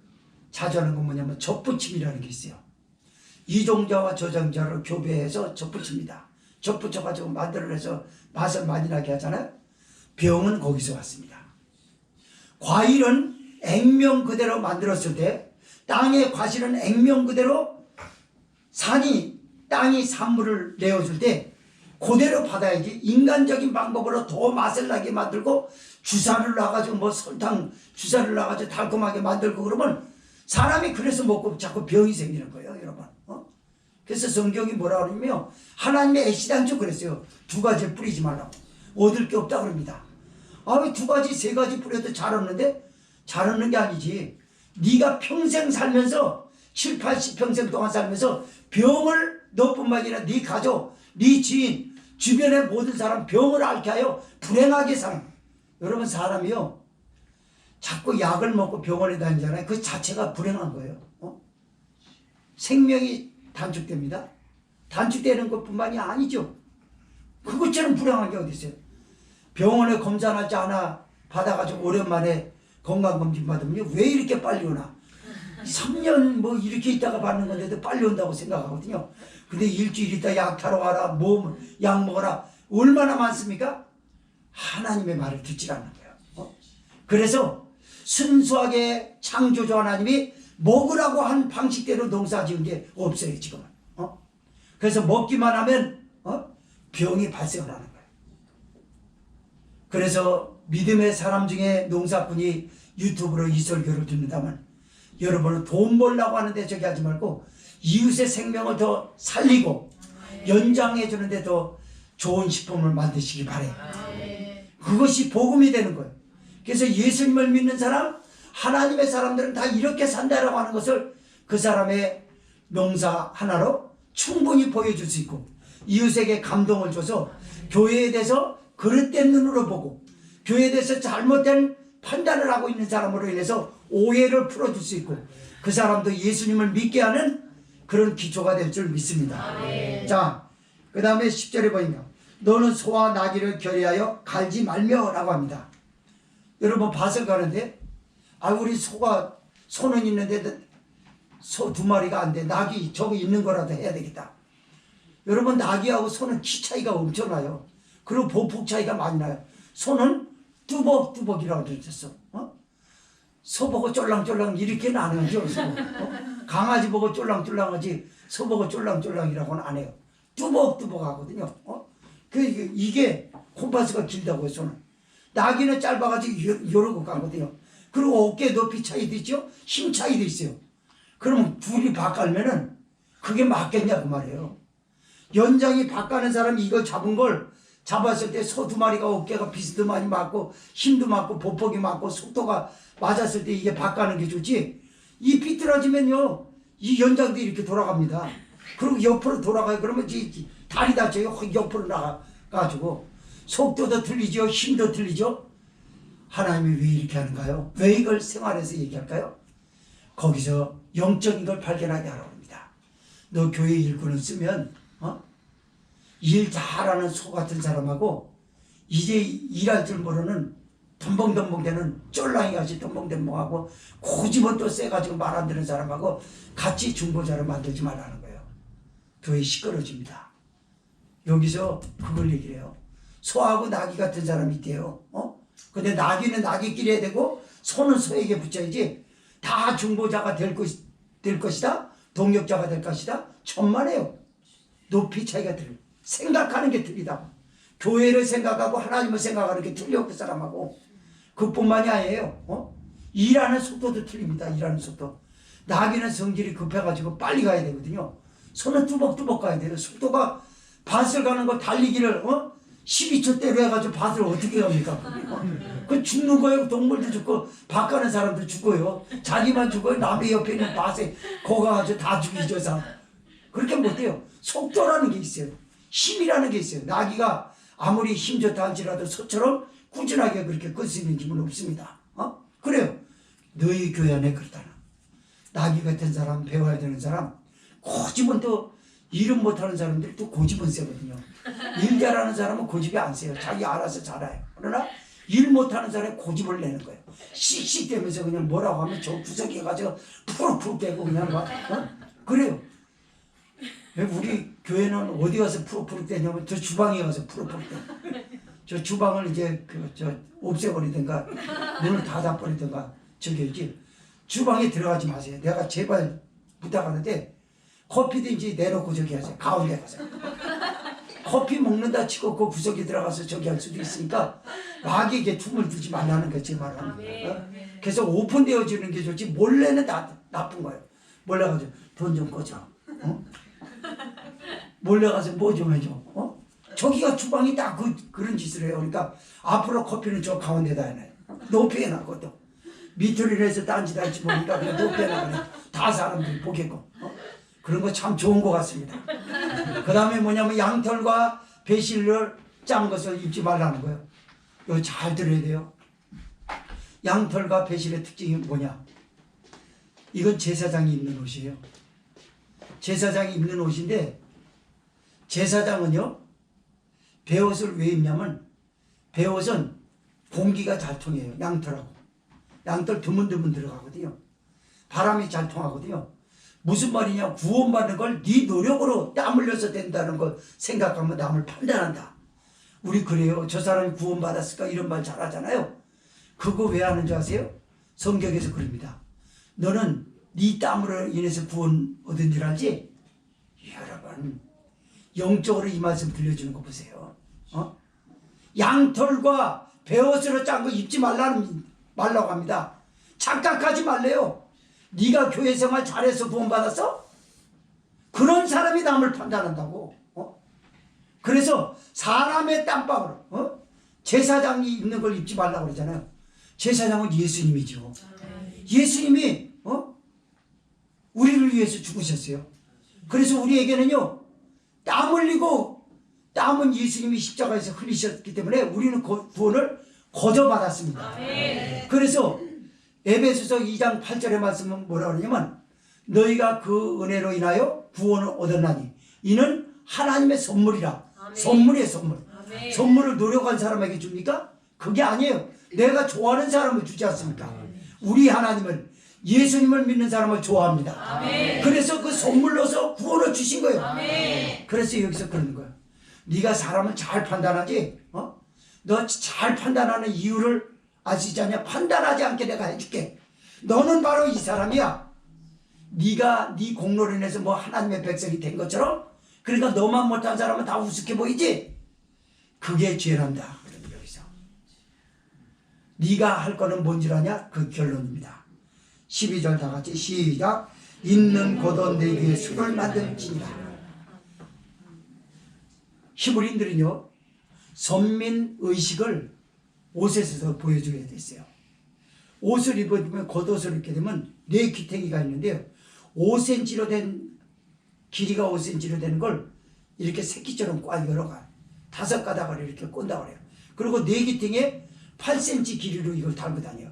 자주 하는 건 뭐냐면 젖붙임이라는 게 있어요. 이 종자와 저 종자를 교배해서 젖붙입니다. 젖붙여가지고 만들어내서 맛을 많이 나게 하잖아요. 병은 거기서 왔습니다. 과일은 액면 그대로 만들었을 때 땅의 과실은 액면 그대로 땅이 산물을 내어줄 때 그대로 받아야지. 인간적인 방법으로 더 맛을 나게 만들고 주사를 놔가지고 뭐 설탕 주사를 놔가지고 달콤하게 만들고 그러면 사람이 그래서 먹고 자꾸 병이 생기는 거예요, 여러분. 그래서 성경이 뭐라 그러냐면 하나님의 애시당초 그랬어요. 두 가지 뿌리지 말라고. 얻을 게 없다 그럽니다. 아, 왜 두 가지, 세 가지 뿌려도 잘 얻는데? 잘 얻는 게 아니지. 네가 평생 살면서 7, 80평생 동안 살면서 병을 너뿐만 아니라 네 가족, 네 지인, 주변의 모든 사람 병을 앓게 하여 불행하게 사는. 여러분 사람이요 자꾸 약을 먹고 병원에 다니잖아요. 그 자체가 불행한 거예요. 생명이 단축됩니다. 단축되는 것뿐만이 아니죠. 그것처럼 불행한 게 어디 있어요. 병원에 검사 날짜 하나 받아가지고 오랜만에 건강검진 받으면 왜 이렇게 빨리 오나. 3년 뭐 이렇게 있다가 받는 건데도 빨리 온다고 생각하거든요. 근데 일주일 있다 약 타러 와라, 약 먹어라. 얼마나 많습니까? 하나님의 말을 듣지 않는 거예요. 그래서 순수하게 창조주 하나님이 먹으라고 한 방식대로 농사 지은 게 없어요, 지금은. 그래서 먹기만 하면 병이 발생을 하는 거예요. 그래서 믿음의 사람 중에 농사꾼이 유튜브로 이 설교를 듣는다면 여러분은 돈 벌려고 하는데 저기 하지 말고 이웃의 생명을 더 살리고 연장해 주는데 더 좋은 식품을 만드시기 바래요. 그것이 복음이 되는 거예요. 그래서 예수님을 믿는 사람, 하나님의 사람들은 다 이렇게 산다라고 하는 것을 그 사람의 농사 하나로 충분히 보여줄 수 있고 이웃에게 감동을 줘서 교회에 대해서 그릇된 눈으로 보고 교회에 대해서 잘못된 판단을 하고 있는 사람으로 인해서 오해를 풀어줄 수 있고 그 사람도 예수님을 믿게 하는 그런 기초가 될 줄 믿습니다. 자, 그 다음에 10절에 보니까 너는 소와 나귀를 결의하여 갈지 말며 라고 합니다. 여러분 밭을 가는데 우리 소는 있는데 소 2마리가 안 돼. 낙이 저기 있는 거라도 해야 되겠다. 여러분 나귀하고 소는 키 차이가 엄청나요. 그리고 보폭 차이가 많이 나요. 소는 뚜벅뚜벅이라고 들었어. 소 보고 쫄랑쫄랑 이렇게는 안 하죠. 강아지 보고 쫄랑쫄랑하지 소 보고 쫄랑쫄랑이라고는 안 해요. 뚜벅뚜벅 하거든요. 이게 콤파스가 길다고요. 소는. 나귀는 짧아가지고 요러고 가거든요. 그리고 어깨 높이 차이도 있죠. 힘 차이도 있어요. 그러면 둘이 바꿔면은 그게 맞겠냐고 말이에요. 연장이 바꿔는 사람이 이걸 잡은 걸 잡았을 때 소 2마리가 어깨가 비스도 많이 맞고 힘도 맞고 보폭이 맞고 속도가 맞았을 때 이게 바꿔는 게 좋지. 이 비틀어지면요 이 연장도 이렇게 돌아갑니다. 그리고 옆으로 돌아가요. 그러면 다리 다쳐요. 옆으로 나가가지고 속도도 틀리죠. 힘도 틀리죠. 하나님이 왜 이렇게 하는가요? 왜 이걸 생활에서 얘기할까요? 거기서 영적인 걸 발견하게 하라고 합니다. 너 교회 일꾼을 쓰면 일 잘하는 소 같은 사람하고 이제 일할 줄 모르는 덤벙덤벙대는 쫄랑이같이 덤벙덤벙하고 고집은 또 세가지고 말 안 듣는 사람하고 같이 중보자를 만들지 말라는 거예요. 교회 시끄러집니다. 여기서 그걸 얘기해요. 소하고 나귀 같은 사람이 있대요. 근데 나귀는 나귀끼리 해야 되고 소는 소에게 붙여야지. 다 중보자가 될 것이다. 동역자가 될 것이다. 천만에요. 높이 차이가 틀려. 생각하는 게 틀리다고. 교회를 생각하고 하나님을 생각하는 게 틀려 그 사람하고. 그뿐만이 아니에요. 일하는 속도도 틀립니다. 일하는 속도. 나귀는 성질이 급해가지고 빨리 가야 되거든요. 소는 뚜벅뚜벅 가야 돼요. 속도가 밭을 가는 거 달리기를 12초대로 해가지고 밭을 어떻게 갑니까? 그 죽는 거예요. 동물도 죽고 밭 가는 사람도 죽어요. 자기만 죽어요. 남의 옆에 있는 밭에 거기 가서 다 죽이죠. 사람. 그렇게 못해요. 속도라는 게 있어요. 힘이라는 게 있어요. 나귀가 아무리 힘 좋다 할지라도 소처럼 꾸준하게 그렇게 끌 수 있는 힘은 없습니다. 그래요. 너희 교회 안에 그렇다나. 나귀 같은 사람, 배워야 되는 사람, 고집은 또 일은 못하는 사람들이 또 고집은 세거든요. 일 잘하는 사람은 고집이 안 세요. 자기 알아서 잘해요. 그러나 일 못하는 사람이 고집을 내는 거예요. 씩씩대면서 그냥 뭐라고 하면 저 구석에 가서 푸르푸르 대고 그냥 막 그래요. 우리 교회는 어디 가서 푸르푸르 대냐면 저 주방에 가서 푸르푸르 대. 저 주방을 이제 없애버리든가 문을 닫아버리든가 저기지. 주방에 들어가지 마세요. 내가 제발 부탁하는데 커피도 이제 내놓고 저기 하세요. 가운데 가세요. 커피 먹는다 치고 그 구석에 들어가서 저기 할 수도 있으니까 마귀에게 tum을 두지 말라는 게 제 말입니다. 그래서 오픈되어지는 게 좋지 몰래는 나쁜 거예요. 몰래 가서 돈 좀 꺼줘. 몰래 가서 뭐 좀 해줘. 저기가 주방이 딱 그런 짓을 해요. 그러니까 앞으로 커피는 저 가운데다 해놔요. 높이 해놔 또. 밑으로 해서 딴짓 할지 모르니까 그냥 높이 해놔. 다 사람들이 보겠고. 그런 거 참 좋은 것 같습니다. 그 다음에 뭐냐면 양털과 배실을 짠 것을 입지 말라는 거예요. 이거 잘 들어야 돼요. 양털과 배실의 특징이 뭐냐? 이건 제사장이 입는 옷이에요. 제사장이 입는 옷인데 제사장은요 배옷을 왜 입냐면 배옷은 공기가 잘 통해요. 양털하고 양털 드문드문 들어가거든요. 바람이 잘 통하거든요. 무슨 말이냐? 구원받는 걸 네 노력으로 땀 흘려서 된다는 걸 생각하면 남을 판단한다. 우리 그래요. 저 사람이 구원받았을까? 이런 말 잘하잖아요. 그거 왜 하는 줄 아세요? 성경에서 그럽니다. 너는 네 땀으로 인해서 구원 얻은 줄 알지? 여러분 영적으로 이 말씀 들려주는 거 보세요. 양털과 베옷으로 짠 거 입지 말라고 합니다. 착각하지 말래요. 네가 교회 생활 잘해서 구원받았어? 그런 사람이 남을 판단한다고. 그래서 사람의 땀방으로 제사장이 입는 걸 입지 말라고 그러잖아요. 제사장은 예수님이죠. 예수님이 우리를 위해서 죽으셨어요. 그래서 우리에게는요 땀 흘리고 땀은 예수님이 십자가에서 흘리셨기 때문에 우리는 구원을 거저 받았습니다. 그래서 에베소서 2장 8절의 말씀은 뭐라고 하냐면 너희가 그 은혜로 인하여 구원을 얻었나니 이는 하나님의 선물이라. 선물이에요. 선물. 선물을 노력한 사람에게 줍니까? 그게 아니에요. 내가 좋아하는 사람을 주지 않습니까? 우리 하나님을 예수님을 믿는 사람을 좋아합니다. 그래서 그 선물로서 구원을 주신 거예요. 그래서 여기서 그러는 거예요. 네가 사람을 잘 판단하지? 너 잘 판단하는 이유를 아시지 않냐? 판단하지 않게 내가 해줄게. 너는 바로 이 사람이야. 네가 네 공로로 인해서 뭐 하나님의 백성이 된 것처럼 그러니까 너만 못한 사람은 다 우습게 보이지? 그게 죄란다. 여기서 네가 할 거는 뭔지 아냐? 그 결론입니다. 12절 다 같이 시작. 있는 고도 내 위에 술을 만들지니라. 히브리인들은요 선민의식을 옷에서 보여줘야 됐어요. 옷을 입으면 겉옷을 입게 되면 네 귀탱이가 있는데요 5cm로 된 길이가 5cm로 되는 걸 이렇게 새끼처럼 꽉 열어가 5가닥을 이렇게 꼰다고 그래요. 그리고 네 귀퉁이에 8cm 길이로 이걸 달고 다녀요.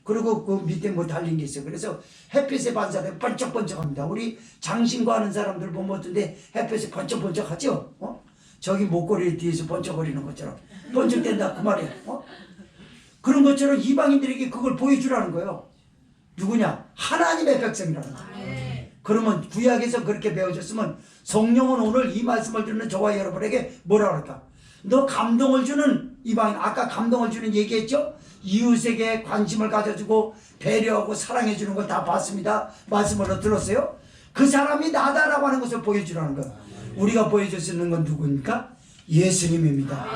그리고 그 밑에 뭐 달린 게 있어요. 그래서 햇빛에 반사돼 번쩍번쩍합니다. 우리 장신구 하는 사람들 보면 어떤데 햇빛에 번쩍번쩍하죠? 저기 목걸이 뒤에서 번쩍거리는 것처럼 번쩍된다 그 말이에요. 그런 것처럼 이방인들에게 그걸 보여주라는 거예요. 누구냐? 하나님의 백성이라는 거예요. 그러면 구약에서 그렇게 배워줬으면 성령은 오늘 이 말씀을 듣는 저와 여러분에게 뭐라 그럴까? 너 감동을 주는 이방인, 아까 감동을 주는 얘기했죠? 이웃에게 관심을 가져주고 배려하고 사랑해주는 걸 다 봤습니다. 말씀을 들었어요? 그 사람이 나다라고 하는 것을 보여주라는 거예요. 우리가 보여줄 수 있는 건 누구입니까? 예수님입니다.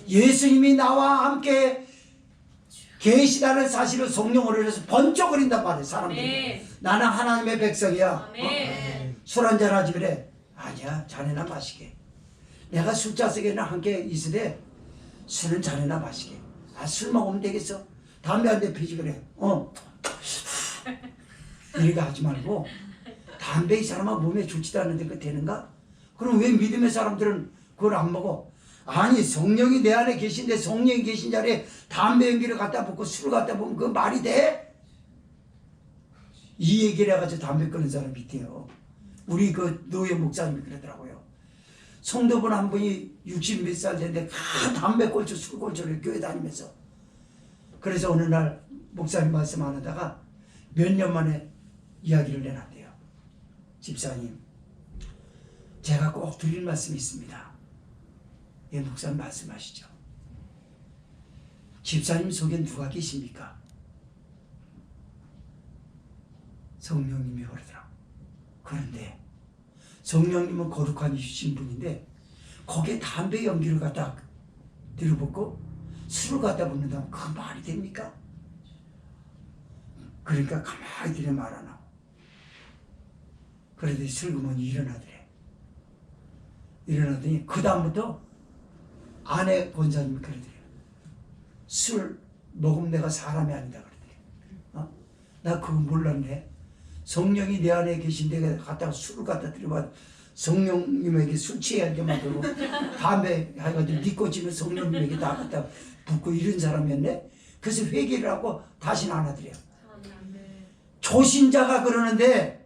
예수님이 나와 함께 계시다는 사실을 성령으로 해서 번쩍거린단 말이에요. 사람들이. 나는 하나님의 백성이야. 술 한잔 하지 그래. 아니야, 자네나 마시게. 내가 술자석에는 함께 있으되 술은 자네나 마시게. 아, 술 먹으면 되겠어. 담배 한 대 피지 그래. 이렇게 하지 말고 담배 이 사람아 몸에 좋지도 않은데 그거 되는가? 그럼 왜 믿음의 사람들은 그걸 안 먹어? 아니, 성령이 내 안에 계신데 성령이 계신 자리에 담배 연기를 갖다 붓고 술을 갖다 보면 그 말이 돼? 이 얘기를 해가지고 담배 끊는 사람이 있대요. 우리 그 노예 목사님이 그러더라고요. 성도분 한 분이 60 몇 살 됐는데 담배 꼴초 술 꼴초를 교회 다니면서, 그래서 어느 날 목사님 말씀 안 하다가 몇 년 만에 이야기를 내놨대요. 집사님, 제가 꼭 드릴 말씀이 있습니다. 예, 목사님 말씀하시죠. 집사님 속에 누가 계십니까? 성령님이 그러더라고. 그런데 성령님은 거룩한 이신 분인데 거기에 담배 연기를 갖다 들어붓고 술을 갖다 붓는다면 그 말이 됩니까? 그러니까 가만히 들여 말 안 하고, 그런데 슬그머니 일어나더래. 일어나더니 그 다음부터 아내 권사님이 그러더래요. 술 먹으면 내가 사람이 아니다 그러더래요. 나 그거 몰랐네. 성령이 내 안에 계신데 갖다가 술을 갖다 들여봐 성령님에게 술 취하게 만들고 담배 해가지고 니 꽂히는 성령님에게 다 갖다 붓고 이런 사람이었네. 그래서 회개를 하고 다시는 안 하더래요. 초신자가 그러는데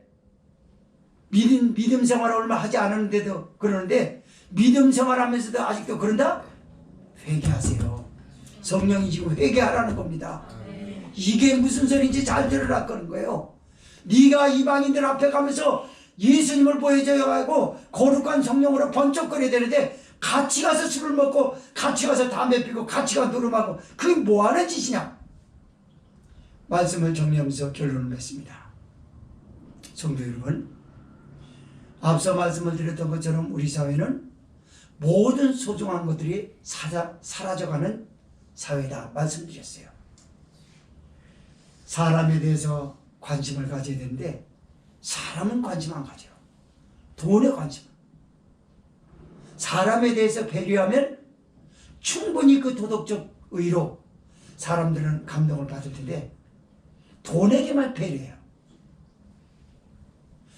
믿음 생활을 얼마 하지 않았는데도 그러는데 믿음 생활하면서도 아직도 그런다? 회개하세요. 성령이 지금 회개하라는 겁니다. 이게 무슨 소리인지 잘 들으라 그런 거예요. 네가 이방인들 앞에 가면서 예수님을 보여줘야 하고 거룩한 성령으로 번쩍거려야 되는데 같이 가서 술을 먹고 같이 가서 담배 피고 같이 가서 노름하고 그게 뭐하는 짓이냐. 말씀을 정리하면서 결론을 맺습니다. 성도 여러분, 앞서 말씀을 드렸던 것처럼 우리 사회는 모든 소중한 것들이 사라져가는 사회다 말씀드렸어요. 사람에 대해서 관심을 가져야 되는데 사람은 관심 안 가져요. 돈에 관심. 사람에 대해서 배려하면 충분히 그 도덕적 의로 사람들은 감동을 받을 텐데 돈에게만 배려해요.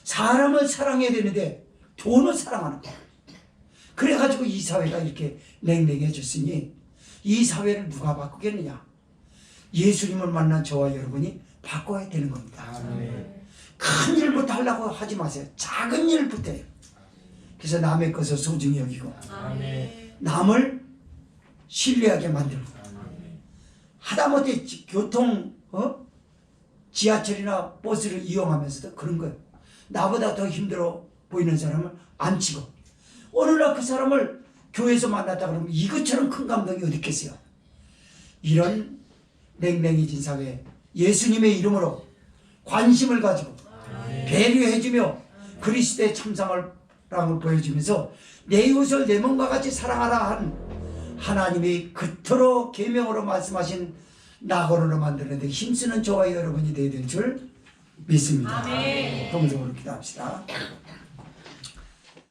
사람을 사랑해야 되는데 돈을 사랑하는 거예요. 그래가지고 이 사회가 이렇게 냉랭해졌으니 이 사회를 누가 바꾸겠느냐? 예수님을 만난 저와 여러분이 바꿔야 되는 겁니다. 큰 일부터 하려고 하지 마세요. 작은 일부터 해요. 그래서 남의 것을 소중히 여기고 남을 신뢰하게 만들고 하다못해 교통 지하철이나 버스를 이용하면서도 그런 거예요. 나보다 더 힘들어 보이는 사람을 안 치고 어느 날 그 사람을 교회에서 만났다 그러면 이것처럼 큰 감동이 어디 있겠어요. 이런 냉랭해진 사회에 예수님의 이름으로 관심을 가지고 배려해주며 그리스도의 참사랑을 보여주면서 내 이웃을 내 몸과 같이 사랑하라 한 하나님이 그토록 계명으로 말씀하신 낙원으로 만드는데 힘쓰는 저와 여러분이 되어야 될 줄 믿습니다. 동성으로 기도합시다.